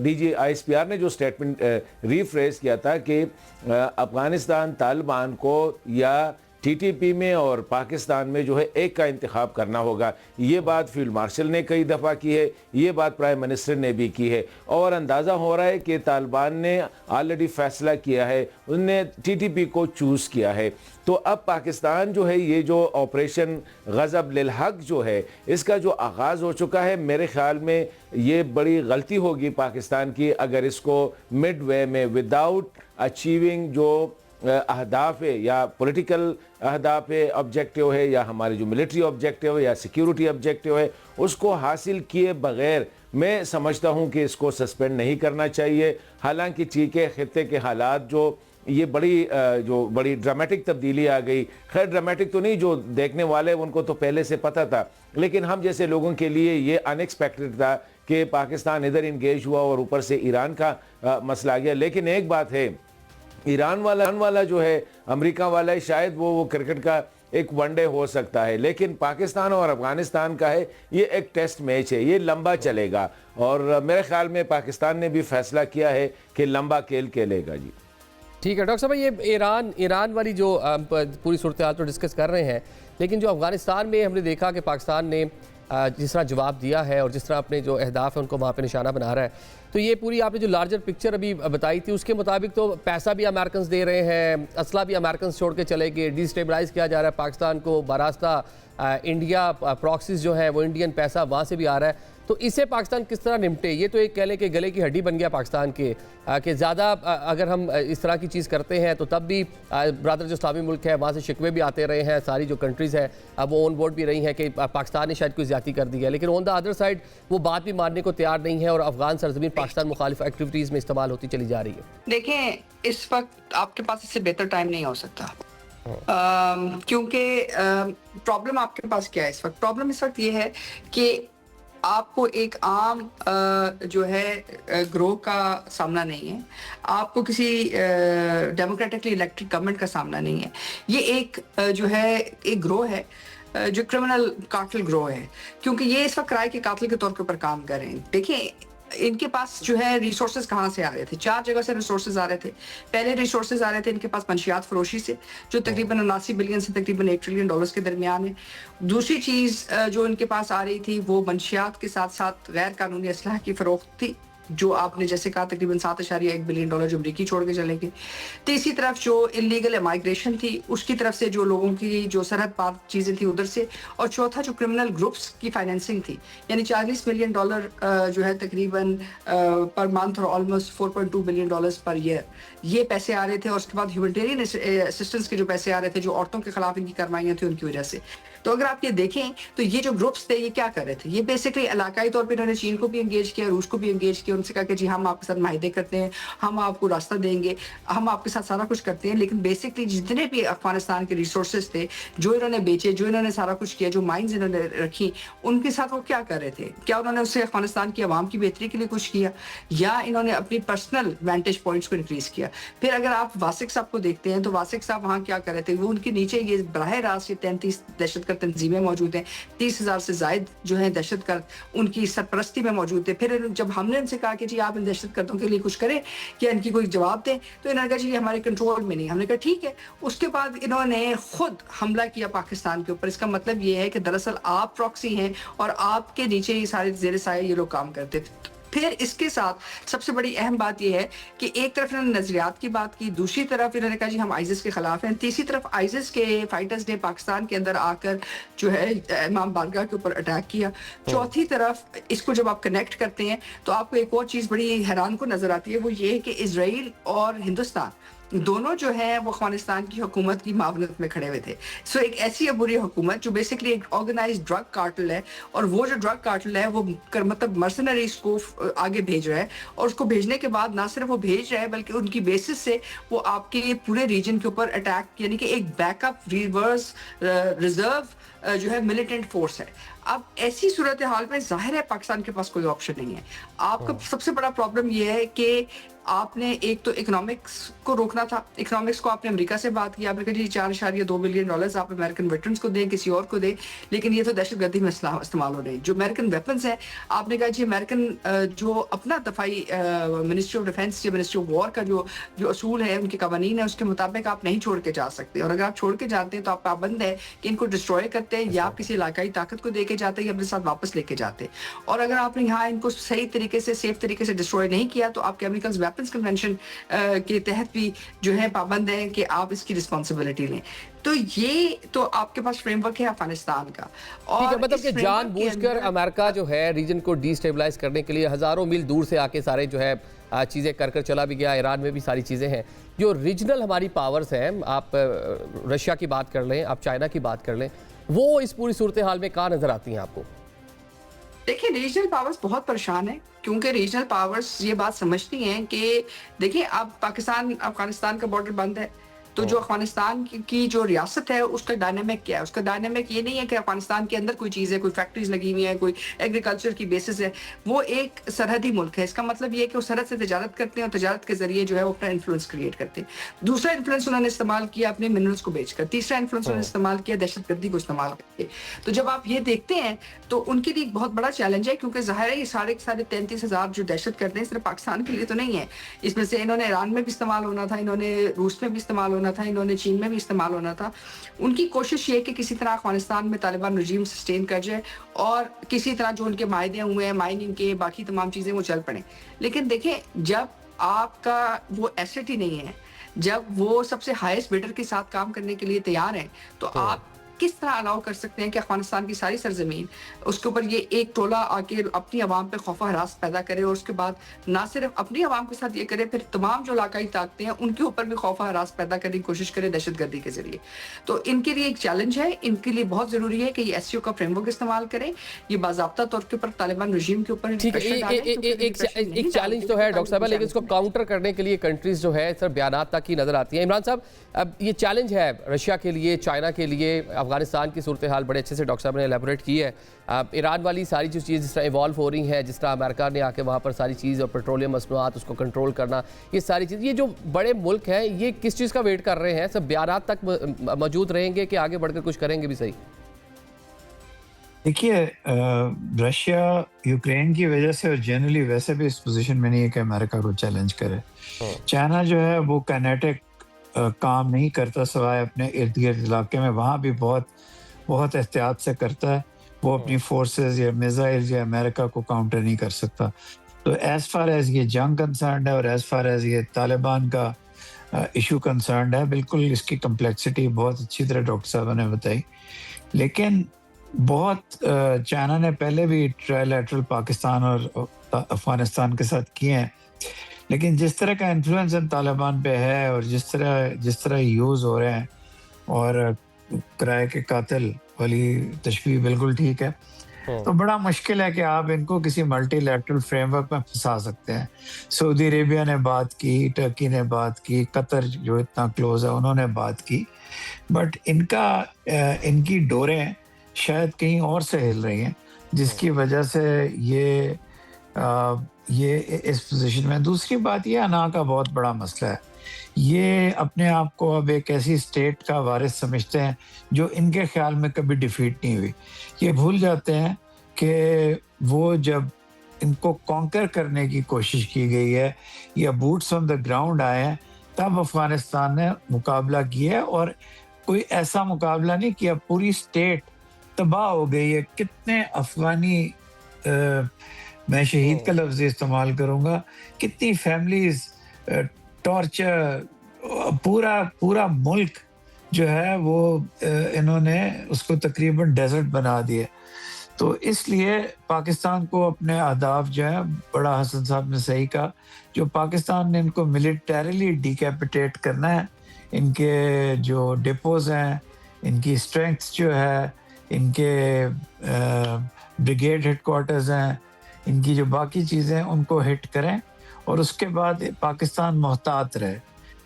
DGISPR نے جو سٹیٹمنٹ ریفریز کیا تھا کہ افغانستان طالبان کو یا TTP میں اور پاکستان میں جو ہے ایک کا انتخاب کرنا ہوگا. یہ بات فیلڈ مارشل نے کئی دفعہ کی ہے، یہ بات پرائم منسٹر نے بھی کی ہے، اور اندازہ ہو رہا ہے کہ طالبان نے آلریڈی فیصلہ کیا ہے، انہوں نے TTP کو چوز کیا ہے. تو اب پاکستان جو ہے یہ جو آپریشن غضب للحق جو ہے اس کا جو آغاز ہو چکا ہے، میرے خیال میں یہ بڑی غلطی ہوگی پاکستان کی اگر اس کو مڈ وے میں وداؤٹ اچیونگ جو اہداف ہے، یا پولیٹیکل اہداف ہے، آبجیکٹیو ہے، یا ہمارے جو ملٹری آبجیکٹیو ہے یا سیکیورٹی آبجیکٹیو ہے، اس کو حاصل کیے بغیر میں سمجھتا ہوں کہ اس کو سسپینڈ نہیں کرنا چاہیے. حالانکہ ٹھیک ہے خطے کے حالات جو یہ بڑی ڈرامیٹک تبدیلی آ گئی. خیر ڈرامیٹک تو نہیں، جو دیکھنے والے ان کو تو پہلے سے پتہ تھا، لیکن ہم جیسے لوگوں کے لیے یہ ان ایکسپیکٹڈ تھا کہ پاکستان ادھر انگیج ہوا اور اوپر سے ایران کا مسئلہ آ گیا. لیکن ایک بات ہے، ایران والا جو ہے، امریکہ والا ہے، شاید وہ کرکٹ کا ایک ون ڈے ہو سکتا ہے، لیکن پاکستان اور افغانستان کا ہے یہ ایک ٹیسٹ میچ ہے، یہ لمبا چلے گا. اور میرے خیال میں پاکستان نے بھی فیصلہ کیا ہے کہ لمبا کھیل کھیلے گا. جی ٹھیک ہے ڈاکٹر صاحب، یہ ایران والی جو پوری صورتحال تو ڈسکس کر رہے ہیں، لیکن جو افغانستان میں ہم نے دیکھا کہ پاکستان نے جس طرح جواب دیا ہے اور جس طرح اپنے جو اہداف ہیں ان کو وہاں پہ نشانہ بنا رہا ہے، تو یہ پوری آپ نے جو لارجر پکچر ابھی بتائی تھی اس کے مطابق تو پیسہ بھی امریکنز دے رہے ہیں، اسلحہ بھی امریکنز چھوڑ کے چلے گئے، ڈی اسٹیبلائز کیا جا رہا ہے پاکستان کو براستہ انڈیا، پراکسیز جو ہیں وہ انڈین پیسہ وہاں سے بھی آ رہا ہے. تو اسے پاکستان کس طرح نمٹے؟ یہ تو ایک کہہ لیں کہ گلے کی ہڈی بن گیا پاکستان کے، کہ زیادہ اگر ہم اس طرح کی چیز کرتے ہیں تو تب بھی برادر جو اسلامی ملک ہے وہاں سے شکوے بھی آتے رہے ہیں، ساری جو کنٹریز ہیں اب وہ آن بورڈ بھی رہی ہیں کہ پاکستان نے شاید کوئی زیادتی کر دی ہے، لیکن آن دا ادر سائڈ وہ بات بھی ماننے کو تیار نہیں ہے اور افغان سرزمین پاکستان مخالف ایکٹیویٹیز میں استعمال ہوتی چلی جا رہی ہے. دیکھیں اس وقت آپ کے پاس اس سے بہتر ٹائم نہیں ہو سکتا، کیونکہ پرابلم آپ کے پاس کیا ہے اس وقت؟ پرابلم اس وقت یہ ہے کہ آپ کو ایک عام جو ہے گروہ کا سامنا نہیں ہے، آپ کو کسی ڈیموکریٹکلی الیکٹڈ گورنمنٹ کا سامنا نہیں ہے. یہ ایک جو ہے ایک گروہ ہے جو کرمنل قاتل گروہ ہے، کیونکہ یہ اس وقت کرائے کے قاتل کے طور کے اوپر کام کر رہے ہیں. دیکھیں ان کے پاس جو ہے ریسورسز کہاں سے آ رہے تھے؟ 4 جگہ سے ریسورسز آ رہے تھے. پہلے ریسورسز آ رہے تھے ان کے پاس منشیات فروشی سے، جو تقریباً 79 بلین سے تقریباً $1 ٹریلین کے درمیان ہے. دوسری چیز جو ان کے پاس آ رہی تھی وہ منشیات کے ساتھ ساتھ غیر قانونی اسلحہ کی فروخت تھی. جو آپ نے جیسے کہا تقریباً $7.1 بلین جو امریکی چھوڑ کے چلیں گے. تیسری طرف جو انلیگل مائگریشن تھی اس کی طرف سے جو لوگوں کی جو سرحد پار چیزیں تھیں ادھر سے, اور چوتھا جو کرمنل گروپس کی فائنینسنگ تھی, یعنی $40 ملین جو ہے تقریباً پر منتھ اور آلموسٹ $4.2 بلین پر ایئر یہ پیسے آ رہے تھے. اور اس کے بعد ہیومینٹیرین اسسٹنس کے جو پیسے آ رہے تھے جو عورتوں کے خلاف ان کی کارروائیاں تھیں ان کی وجہ سے. تو اگر آپ یہ دیکھیں تو یہ جو گروپس تھے یہ کیا کر رہے تھے, یہ بیسکلی علاقائی طور پہ انہوں نے چین کو بھی انگیج کیا, روس کو بھی انگیج کیا, ان سے کہا کہ جی ہم آپ کے ساتھ معاہدے کرتے ہیں, ہم آپ کو راستہ دیں گے, ہم آپ کے ساتھ سارا کچھ کرتے ہیں. لیکن بیسکلی جتنے بھی افغانستان کے ریسورسز تھے جو انہوں نے بیچے, جو انہوں نے سارا کچھ کیا, جو مائنز انہوں نے رکھی, ان کے ساتھ وہ کیا کر رہے تھے؟ کیا انہوں نے اس سے افغانستان کی عوام کی بہتری کے لیے کچھ کیا, یا انہوں نے اپنی پرسنل وینٹیج پوائنٹس کو انکریز کیا؟ پھر اگر آپ واسق صاحب کو دیکھتے ہیں تو واسق صاحب وہاں کیا کر رہے تھے, وہ ان کے نیچے یہ براہ راست 33 دہشت گرد تنظیمیں موجود ہیں, 30,000 سے زائد جو ہیں دہشت گرد ان کی سرپرستی میں موجود تھے. پھر جب ہم نے ان سے کہا کہ جی آپ ان دہشت گردوں کے لیے کچھ کریں, کیا ان کی کوئی جواب دیں, تو انہوں نے کہا جی یہ ہمارے کنٹرول میں نہیں. ہم نے کہا ٹھیک ہے. اس کے بعد انہوں نے خود حملہ کیا پاکستان کے اوپر. اس کا مطلب یہ ہے کہ دراصل آپ پراکسی ہیں اور آپ کے نیچے یہ سارے زیر سایہ یہ لوگ کام کرتے تھے. پھر اس کے ساتھ سب سے بڑی اہم بات یہ ہے کہ ایک طرف انہوں نے نظریات کی بات کی, دوسری طرف انہوں نے کہا جی ہم آئیزس کے خلاف ہیں, تیسری طرف آئیزس کے فائٹرز نے پاکستان کے اندر آ کر جو ہے امام بارگاہ کے اوپر اٹیک کیا, چوتھی طرف اس کو جب آپ کنیکٹ کرتے ہیں تو آپ کو ایک اور چیز بڑی حیران کو نظر آتی ہے, وہ یہ کہ اسرائیل اور ہندوستان دونوں جو ہیں وہ افغانستان کی حکومت کی معاونت میں کھڑے ہوئے تھے. سو ایک ایسی عبوری حکومت جو بیسکلی ایک آرگنائزڈ ڈرگ کارٹل ہے, اور وہ جو ڈرگ کارٹل ہے وہ مطلب مرسنریز کو آگے بھیج رہا ہے, اور اس کو بھیجنے کے بعد نہ صرف وہ بھیج رہا ہے بلکہ ان کی بیسس سے وہ آپ کے پورے ریجن کے اوپر اٹیک, یعنی کہ ایک بیک اپ ریورس ریزرو جو ہے ملیٹنٹ فورس ہے. اب ایسی صورتحال میں ظاہر ہے پاکستان کے پاس کوئی آپشن نہیں ہے. آپ کا سب سے بڑا پرابلم یہ ہے کہ آپ نے ایک تو اکنامکس کو روکنا تھا. اکنامکس کو آپ نے امریکہ سے بات کی, آپ نے کہا جی $4.2 بلین آپ امریکن ویٹرنس کو دیں, کسی اور کو دیں, لیکن یہ تو دہشت گردی میں استعمال ہو رہے ہیں. جو امریکن ویپنز ہیں آپ نے کہا جی امریکن جو اپنا دفاعی منسٹری آف ڈیفینس یا منسٹری آف وار کا جو اصول ہے, ان کے قوانین ہیں, اس کے مطابق آپ نہیں چھوڑ کے جا سکتے. اور اگر آپ چھوڑ کے جاتے ہیں تو آپ پابند ہے کہ ان کو ڈسٹروائے کرتے ہیں, یا آپ کسی علاقائی طاقت کو دے کے جاتے ہیں یا اپنے ساتھ واپس لے کے جاتے ہیں. اور اگر آپ نے یہاں ان کو صحیح طریقے سے سیف طریقے سے ڈسٹروائے نہیں کیا تو آپ کیمیکلز ویپنز کنونشن کے تحت بھی جو ہے پابند ہیں کہ آپ اس کی رسپانسبلٹی لیں. تو یہ تو آپ کے پاس فریم ورک ہے افغانستان کا. اور مطلب کہ جان بوجھ کر امریکہ جو ہے ریجن کو ڈی اسٹیبلائز کرنے کے لیے ہزاروں میل دور سے آ کے سارے جو ہے چیزیں کر چلا بھی گیا. ایران میں بھی ساری چیزیں ہیں. جو ریجنل ہماری پاورز ہیں, آپ رشیا کی بات کر لیں, آپ چائنا کی بات کر لیں, وہ اس پوری صورتحال میں کہاں نظر آتی ہیں آپ کو؟ دیکھیں ریجنل پاورز بہت پریشان ہیں, کیونکہ ریجنل پاورز یہ بات سمجھتی ہیں کہ دیکھیں اب پاکستان افغانستان کا بارڈر بند ہے, تو جو افغانستان کی جو ریاست ہے اس کا ڈائنامک کیا ہے؟ اس کا ڈائنامک یہ نہیں ہے کہ افغانستان کے اندر کوئی چیز ہے, کوئی فیکٹریز لگی ہوئی ہیں, کوئی ایگریکلچر کی بیسس ہے. وہ ایک سرحدی ملک ہے. اس کا مطلب یہ ہے کہ وہ سرحد سے تجارت کرتے ہیں اور تجارت کے ذریعے جو ہے وہ اپنا انفلوئنس کریٹ کرتے ہیں. دوسرا انفلوئنس انہوں نے استعمال کیا اپنے منرلس کو بیچ کر. تیسرا انفلوئنس انہوں نے استعمال کیا دہشت گردی کو استعمال کر کے. تو جب آپ یہ دیکھتے ہیں تو ان کے لیے ایک بہت بڑا چیلنج ہے, کیونکہ ظاہر ہے یہ سارے 33,000 جو دہشت گرد ہیں صرف پاکستان کے لیے تو نہیں ہے. اس میں سے انہوں نے ایران میں بھی استعمال ہونا تھا, انہوں نے روس میں بھی استعمال ہونا تھا, انہوں نے چین میں بھی استعمال ہونا تھا. ان کی کوشش یہ کہ کسی طرح افغانستان میں طالبان رجیم سسٹین کر جائے اور کسی طرح جو ان کے معاہدے ہوئے ہیں مائننگ کے باقی تمام چیزیں وہ چل پڑیں. لیکن دیکھیں جب آپ کا وہ ایسٹ ہی نہیں ہے, جب وہ سب سے ہائیسٹ بیڈر کے ساتھ کام کرنے کے لیے تیار ہیں, تو آپ کس طرح الاؤ کر سکتے ہیں کہ افغانستان کی ساری سرزمین اس کے اوپر یہ ایک ٹولہ آ کے اپنی عوام پہ خوف و ہراس پیدا کرے, اور اس کے بعد نہ صرف اپنی عوام کے ساتھ یہ کرے, پھر تمام جو علاقائی طاقتیں ہیں ان کے اوپر بھی خوف و ہراس پیدا کرنے کی کوشش کرے دہشت گردی کے ذریعے. تو ان کے لیے ایک چیلنج ہے. ان کے لیے بہت ضروری ہے کہ یہ ایس سی او کا فریم ورک استعمال کریں, یہ باضابطہ طور کے اوپر طالبان رجیم کے اوپر ایک چیلنج تو ہے ڈاکٹر صاحبہ, لیکن اس کو کاؤنٹر کرنے کے لیے کنٹریز جو ہے صرف بیانات تک ہی نظر آتی ہیں. عمران صاحب, اب یہ چیلنج ہے رشیا کے لیے, چائنا کے لیے, افغانستان کی صورتحال بڑے اچھے سے ڈاکٹر صاحب نے ایلیبوریٹ کی ہے. ایران والی ساری جو چیز جس طرح ایوالو ہو رہی ہیں, جس طرح امریکہ نے آ کے وہاں پر ساری چیز اور پیٹرولیم مصنوعات اس کو کنٹرول کرنا, یہ ساری چیز, یہ جو بڑے ملک ہیں یہ کس چیز کا ویٹ کر رہے ہیں؟ سب بیانات تک موجود رہیں گے کہ آگے بڑھ کر کچھ کریں گے بھی صحیح؟ دیکھیے رشیا یوکرین کی وجہ سے اور جنرلی ویسے بھی اس پوزیشن میں نہیں ہے کہ امریکہ کو چیلنج کرے. چائنا جو ہے وہ کائنیٹک کام نہیں کرتا سوائے اپنے ارد گرد علاقے میں, وہاں بھی بہت احتیاط سے کرتا ہے. وہ اپنی فورسز یا میزائل یا امریکہ کو کاؤنٹر نہیں کر سکتا. تو ایز فار ایز یہ جنگ کنسرنڈ ہے اور ایز فار ایز یہ طالبان کا ایشو کنسرنڈ ہے، بالکل اس کی کمپلیکسٹی بہت اچھی طرح ڈاکٹر صاحب نے بتائی. لیکن بہت چائنا نے پہلے بھی ٹرائی لیٹرل پاکستان اور افغانستان کے ساتھ کیے ہیں، لیکن جس طرح کا انفلوئنس طالبان پہ ہے اور جس طرح یوز ہو رہے ہیں، اور کرائے کے قاتل والی تشبیہ بالکل ٹھیک ہے، تو بڑا مشکل ہے کہ آپ ان کو کسی ملٹی لیٹرل فریم ورک میں پھنسا سکتے ہیں. سعودی عربیہ نے بات کی، ٹرکی نے بات کی، قطر جو اتنا کلوز ہے انہوں نے بات کی، بٹ ان کی ڈوریں شاید کہیں اور سے ہل رہی ہیں، جس کی وجہ سے یہ اس پوزیشن میں. دوسری بات یہ انا کا بہت بڑا مسئلہ ہے. یہ اپنے آپ کو اب ایک ایسی اسٹیٹ کا وارث سمجھتے ہیں جو ان کے خیال میں کبھی ڈیفیٹ نہیں ہوئی. یہ بھول جاتے ہیں کہ وہ جب ان کو کانکر کرنے کی کوشش کی گئی ہے یا بوٹس آن دا گراؤنڈ آئے ہیں، تب افغانستان نے مقابلہ کیا ہے، اور کوئی ایسا مقابلہ نہیں کیا. پوری اسٹیٹ تباہ ہو گئی ہے. کتنے افغانی، میں شہید کا لفظ استعمال کروں گا، کتنی فیملیز ٹارچر، پورا ملک جو ہے وہ انہوں نے اس کو تقریباً ڈیزرٹ بنا دیا. تو اس لیے پاکستان کو اپنے اہداف جو ہے، بڑا حسن صاحب نے صحیح کہا، جو پاکستان نے ان کو ملیٹریلی ڈیکیپیٹیٹ کرنا ہے. ان کے جو ڈپوز ہیں، ان کی اسٹرینگتھ جو ہے، ان کے بریگیڈ ہیڈ کوارٹرز ہیں، ان کی جو باقی چیزیں ان کو ہٹ کریں، اور اس کے بعد پاکستان محتاط رہے،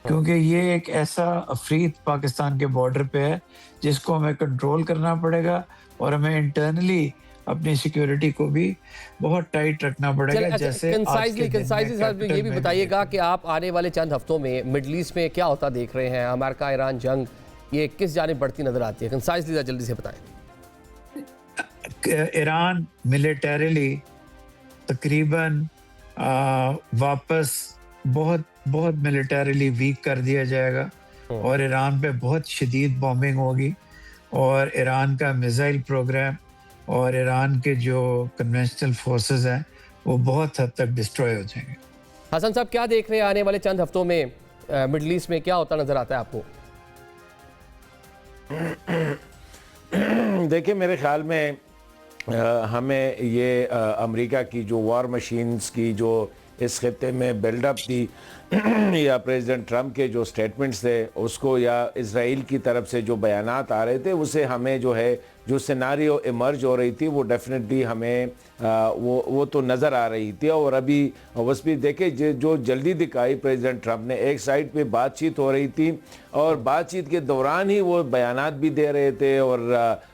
کیونکہ یہ ایک ایسا افریت پاکستان کے بارڈر پہ ہے جس کو ہمیں کنٹرول کرنا پڑے گا، اور ہمیں انٹرنلی اپنی سیکیورٹی کو بھی بہت ٹائٹ رکھنا پڑے گا. جیسے کنسائزلی صاحب یہ بھی بتائیے گا کہ آپ آنے والے چند ہفتوں میں مڈل ایسٹ میں کیا ہوتا دیکھ رہے ہیں؟ امریکہ ایران جنگ یہ کس جانب بڑھتی نظر آتی ہے؟ کنسائزلی جلدی سے بتائیں. ایران ملیٹریلی تقریباً واپس بہت ملیٹریلی ویک کر دیا جائے گا، اور ایران پہ بہت شدید بومبنگ ہوگی، اور ایران کا میزائل پروگرام اور ایران کے جو کنونشنل فورسز ہیں وہ بہت حد تک ڈسٹروائے ہو جائیں گے. حسن صاحب کیا دیکھ رہے ہیں آنے والے چند ہفتوں میں مڈل ایسٹ میں کیا ہوتا نظر آتا ہے آپ کو؟ دیکھیں، میرے خیال میں ہمیں یہ امریکہ کی جو وار مشینز کی جو اس خطے میں بلڈ اپ تھی، یا پریزیڈنٹ ٹرمپ کے جو سٹیٹمنٹس تھے اس کو، یا اسرائیل کی طرف سے جو بیانات آ رہے تھے، اسے ہمیں جو ہے جو سیناریو ایمرج ہو رہی تھی وہ ڈیفینیٹلی ہمیں وہ تو نظر آ رہی تھی. اور ابھی بس بھی دیکھیں جو جلدی دکھائی پریزیڈنٹ ٹرمپ نے، ایک سائڈ پہ بات چیت ہو رہی تھی اور بات چیت کے دوران ہی وہ بیانات بھی دے رہے تھے، اور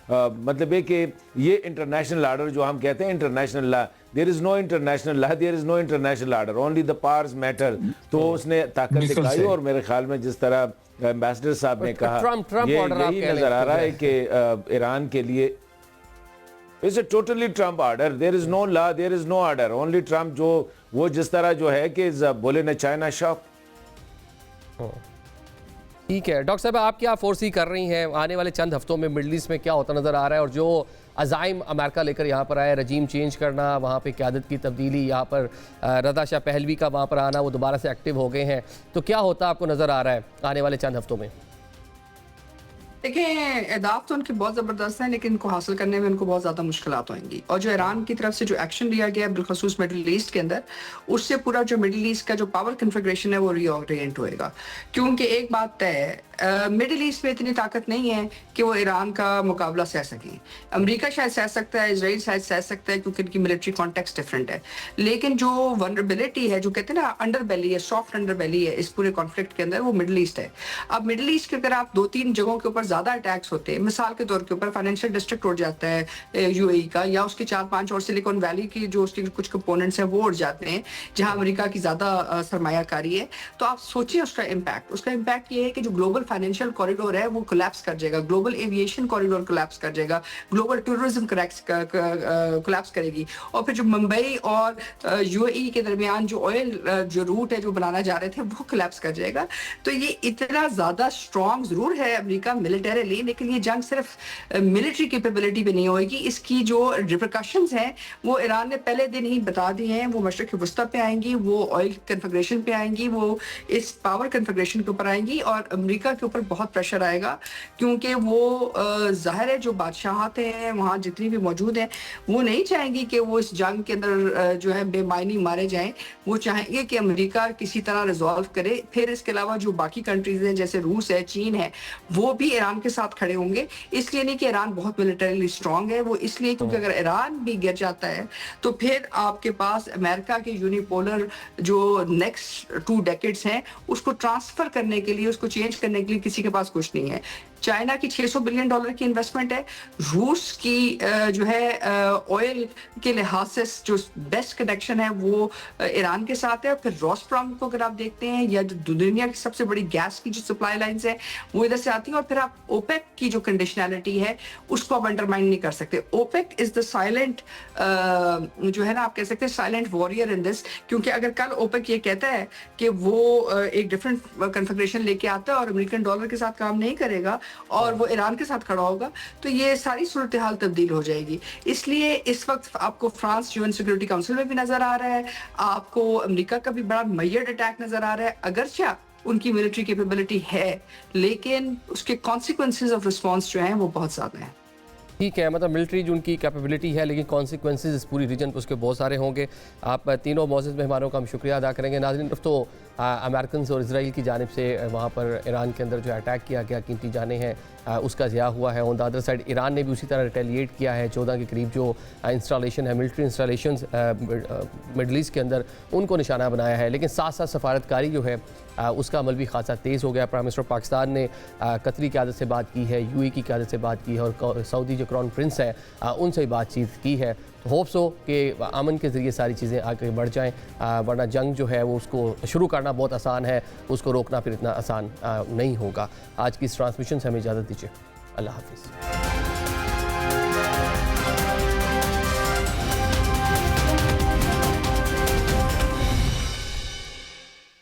مطلب ہے کہ یہ انٹرنیشنل آرڈر جو ہم کہتے ہیں international law, there is no international law, there is no international order, only the powers matter. تو اس نے طاقت دکھائی، اور میرے خیال میں جس طرح ایمبیسڈر صاحب نے کہا، یہی نظر آ رہا ہے کہ ایران کے لیے it's a totally Trump order. There is no law, there is no order, only Trump. جو وہ جس طرح جو ہے کہ بولے نا چائنا شاپ. ٹھیک ہے ڈاکٹر صاحب، آپ کیا فورسی کر رہی ہیں آنے والے چند ہفتوں میں مڈل ایسٹ میں کیا ہوتا نظر آ رہا ہے؟ اور جو عزائم امریکہ لے کر یہاں پر آیا، رجیم چینج کرنا، وہاں پہ قیادت کی تبدیلی، یہاں پر رضا شاہ پہلوی کا وہاں پر آنا، وہ دوبارہ سے ایکٹیو ہو گئے ہیں، تو کیا ہوتا آپ کو نظر آ رہا ہے آنے والے چند ہفتوں میں؟ دیکھیں، اہداف تو ان کے بہت زبردست ہیں، لیکن ان کو حاصل کرنے میں ان کو بہت زیادہ مشکلات ہوئیں گی. اور جو ایران کی طرف سے جو ایکشن لیا گیا ہے بالخصوص مڈل ایسٹ کے اندر، اس سے پورا جو مڈل ایسٹ کا جو پاور کنفیگریشن ہے وہ ری اورینٹ ہوئے گا. کیونکہ ایک بات طے ہے، مڈل ایسٹ میں اتنی طاقت نہیں ہے کہ وہ ایران کا مقابلہ سہ سکیں. امریکہ شاید سہ سکتا ہے، اسرائیل شاید سہ سکتا ہے، کیونکہ ان کی ملٹری کانٹیکسٹ ڈفرینٹ ہے. لیکن جو ونربلٹی ہے، جو کہتے ہیں نا انڈر بیلی ہے، سافٹ انڈر بیلی ہے اس پورے کانفلکٹ کے اندر، وہ مڈل ایسٹ ہے. اب مڈل ایسٹ کے اگر آپ 2-3 جگہوں کے اوپر زیادہ اٹیکس ہوتے ہیں، مثال کے طور کے اوپر فائنینشیل ڈسٹرکٹ اڑ جاتا ہے یو اے ای کا، یا اس کے 4-5 اور سلیکون ویلی کی جو اس کے کچھ کمپوننٹس ہیں وہ اڑ جاتے ہیں جہاں امریکہ کی زیادہ سرمایہ کاری ہے، تو آپ سوچیں اس کا امپیکٹ یہ ہے کہ جو گلوبل फाइनेंशियल कॉरिडोर है वो कोलैप्स कर जाएगा, ग्लोबल एविएशन कॉरिडोर कोलैप्स कर जाएगा, ग्लोबल टूरिज्म कोलैप्स करेगी। और फिर जो मुंबई और यूएई के दरमियान जो ऑयल जो रूट है जो बनाना जा रहे थे वो कोलैप्स कर जाएगा। तो ये इतना ज़्यादा स्ट्रॉन्ग ज़रूर है अमेरिका मिलिटरीली, लेकिन ये जंग सिर्फ मिलिट्री कैपेबिलिटी पे नहीं होएगी, इसकी जो रिपरकशंस हैं वो ईरान ने पहले दिन ही बता दिए हैं। वो मशरक़ वस्ता पे आएंगी, वो ऑयल कन्फिगरेशन पे आएंगी, वो इस पावर कन्फिगरेशन के ऊपर आएंगी और अमेरिका के ऊपर बहुत प्रेशर आएगा, क्योंकि वो ज़ाहिर है जो बादशाहत हैं वहाँ जितनी भी मौजूद हैं वो नहीं चाहेंगी कि वो इस जंग के अंदर जो है बेमायनी मारे जाएं। वो चाहेंगे कि अमेरिका किसी तरह रिजॉल्व करे। फिर इसके अलावा जो बाकी कंट्रीज हैं जैसे रूस है, चीन है, वो भी ईरान के साथ खड़े होंगे। इसलिए नहीं कि ईरान बहुत मिलिटरीली स्ट्रांग है, वो इसलिए क्योंकि अगर ईरान भी गिर जाता है तो फिर आपके पास अमेरिका के यूनिपोलर जो नेक्स्ट 2 डेकेड्स हैं उसको ट्रांसफर करने के लिए, उसको चेंज करने के लिए किसी के पास कुछ नहीं है। चाइना की $600 बिलियन की इन्वेस्टमेंट है, रूस की जो है ऑयल के लिहाज से जो बेस्ट कनेक्शन है वो ईरान के साथ है। फिर रोस्प्रॉम को अगर आप देखते हैं, या जो दुनिया की सबसे बड़ी गैस की जो सप्लाई लाइंस है वो इधर से आती हैं। और फिर आप ओपेक की जो कंडीशनैलिटी है उसको आप अंडरमाइन नहीं कर सकते। ओपेक इज द साइलेंट जो है ना, आप कह सकते हैं साइलेंट वॉरियर इन दिस, क्योंकि अगर कल ओपेक ये कहता है कि वो एक डिफरेंट कन्फिगरेशन लेके आता है और अमेरिकन डॉलर के साथ काम नहीं करेगा और वो ईरान के साथ खड़ा होगा, तो ये सारी सूरत हाल तब्दील हो जाएगी। इसलिए इस वक्त आपको फ्रांस यूएन सिक्योरिटी काउंसिल में भी नजर आ रहा है, आपको अमेरिका का भी बड़ा मैयर्ड अटैक नजर आ रहा है। अगरचे उनकी मिलिट्री कैपेबिलिटी है, लेकिन उसके कॉन्सिक्वेंसेस ऑफ रिस्पॉन्स जो हैं वो बहुत ज्यादा हैं। ठीक है, मतलब मिलिट्री जो उनकी कैपेबिलिटी है, लेकिन कॉन्सिक्वेंसेस इस पूरी रीजन पर उसके बहुत सारे होंगे। आप तीनों मौजूद मेहमानों का हम शुक्रिया अदा करेंगे। नाज़रीन, तो अमेरिकन और इसराइल की जानिब से वहाँ पर ईरान के अंदर जो अटैक किया गया, कीमती जानें हैं, उसका ज़िया हुआ है। On the other side Iran ने भी उसी तरह रिटेलिएट किया है। 14 के करीब जो इंस्टॉलेशन है, मिलिट्री इंस्टॉलेशन मिडल ईस्ट के अंदर, उनको निशाना बनाया है। लेकिन साथ साथ सफारतकारी जो है उसका अमल भी खासा तेज़ हो गया। प्राइम मिनिस्टर पाकिस्तान ने कतरी क़यादत से बात की है, यूएई की क़यादत से बात की है और सऊदी जो क्राउन प्रिंस है उनसे भी बातचीत की है। तो होप्स हो कि अमन के ज़रिए सारी चीज़ें आगे बढ़ जाएँ, वरना जंग जो है वो उसको शुरू करना बहुत आसान है, उसको रोकना फिर इतना आसान नहीं होगा। आज की इस ट्रांसमिशन से हमें इजाज़त दीजिए। अल्लाह हाफ़िज़।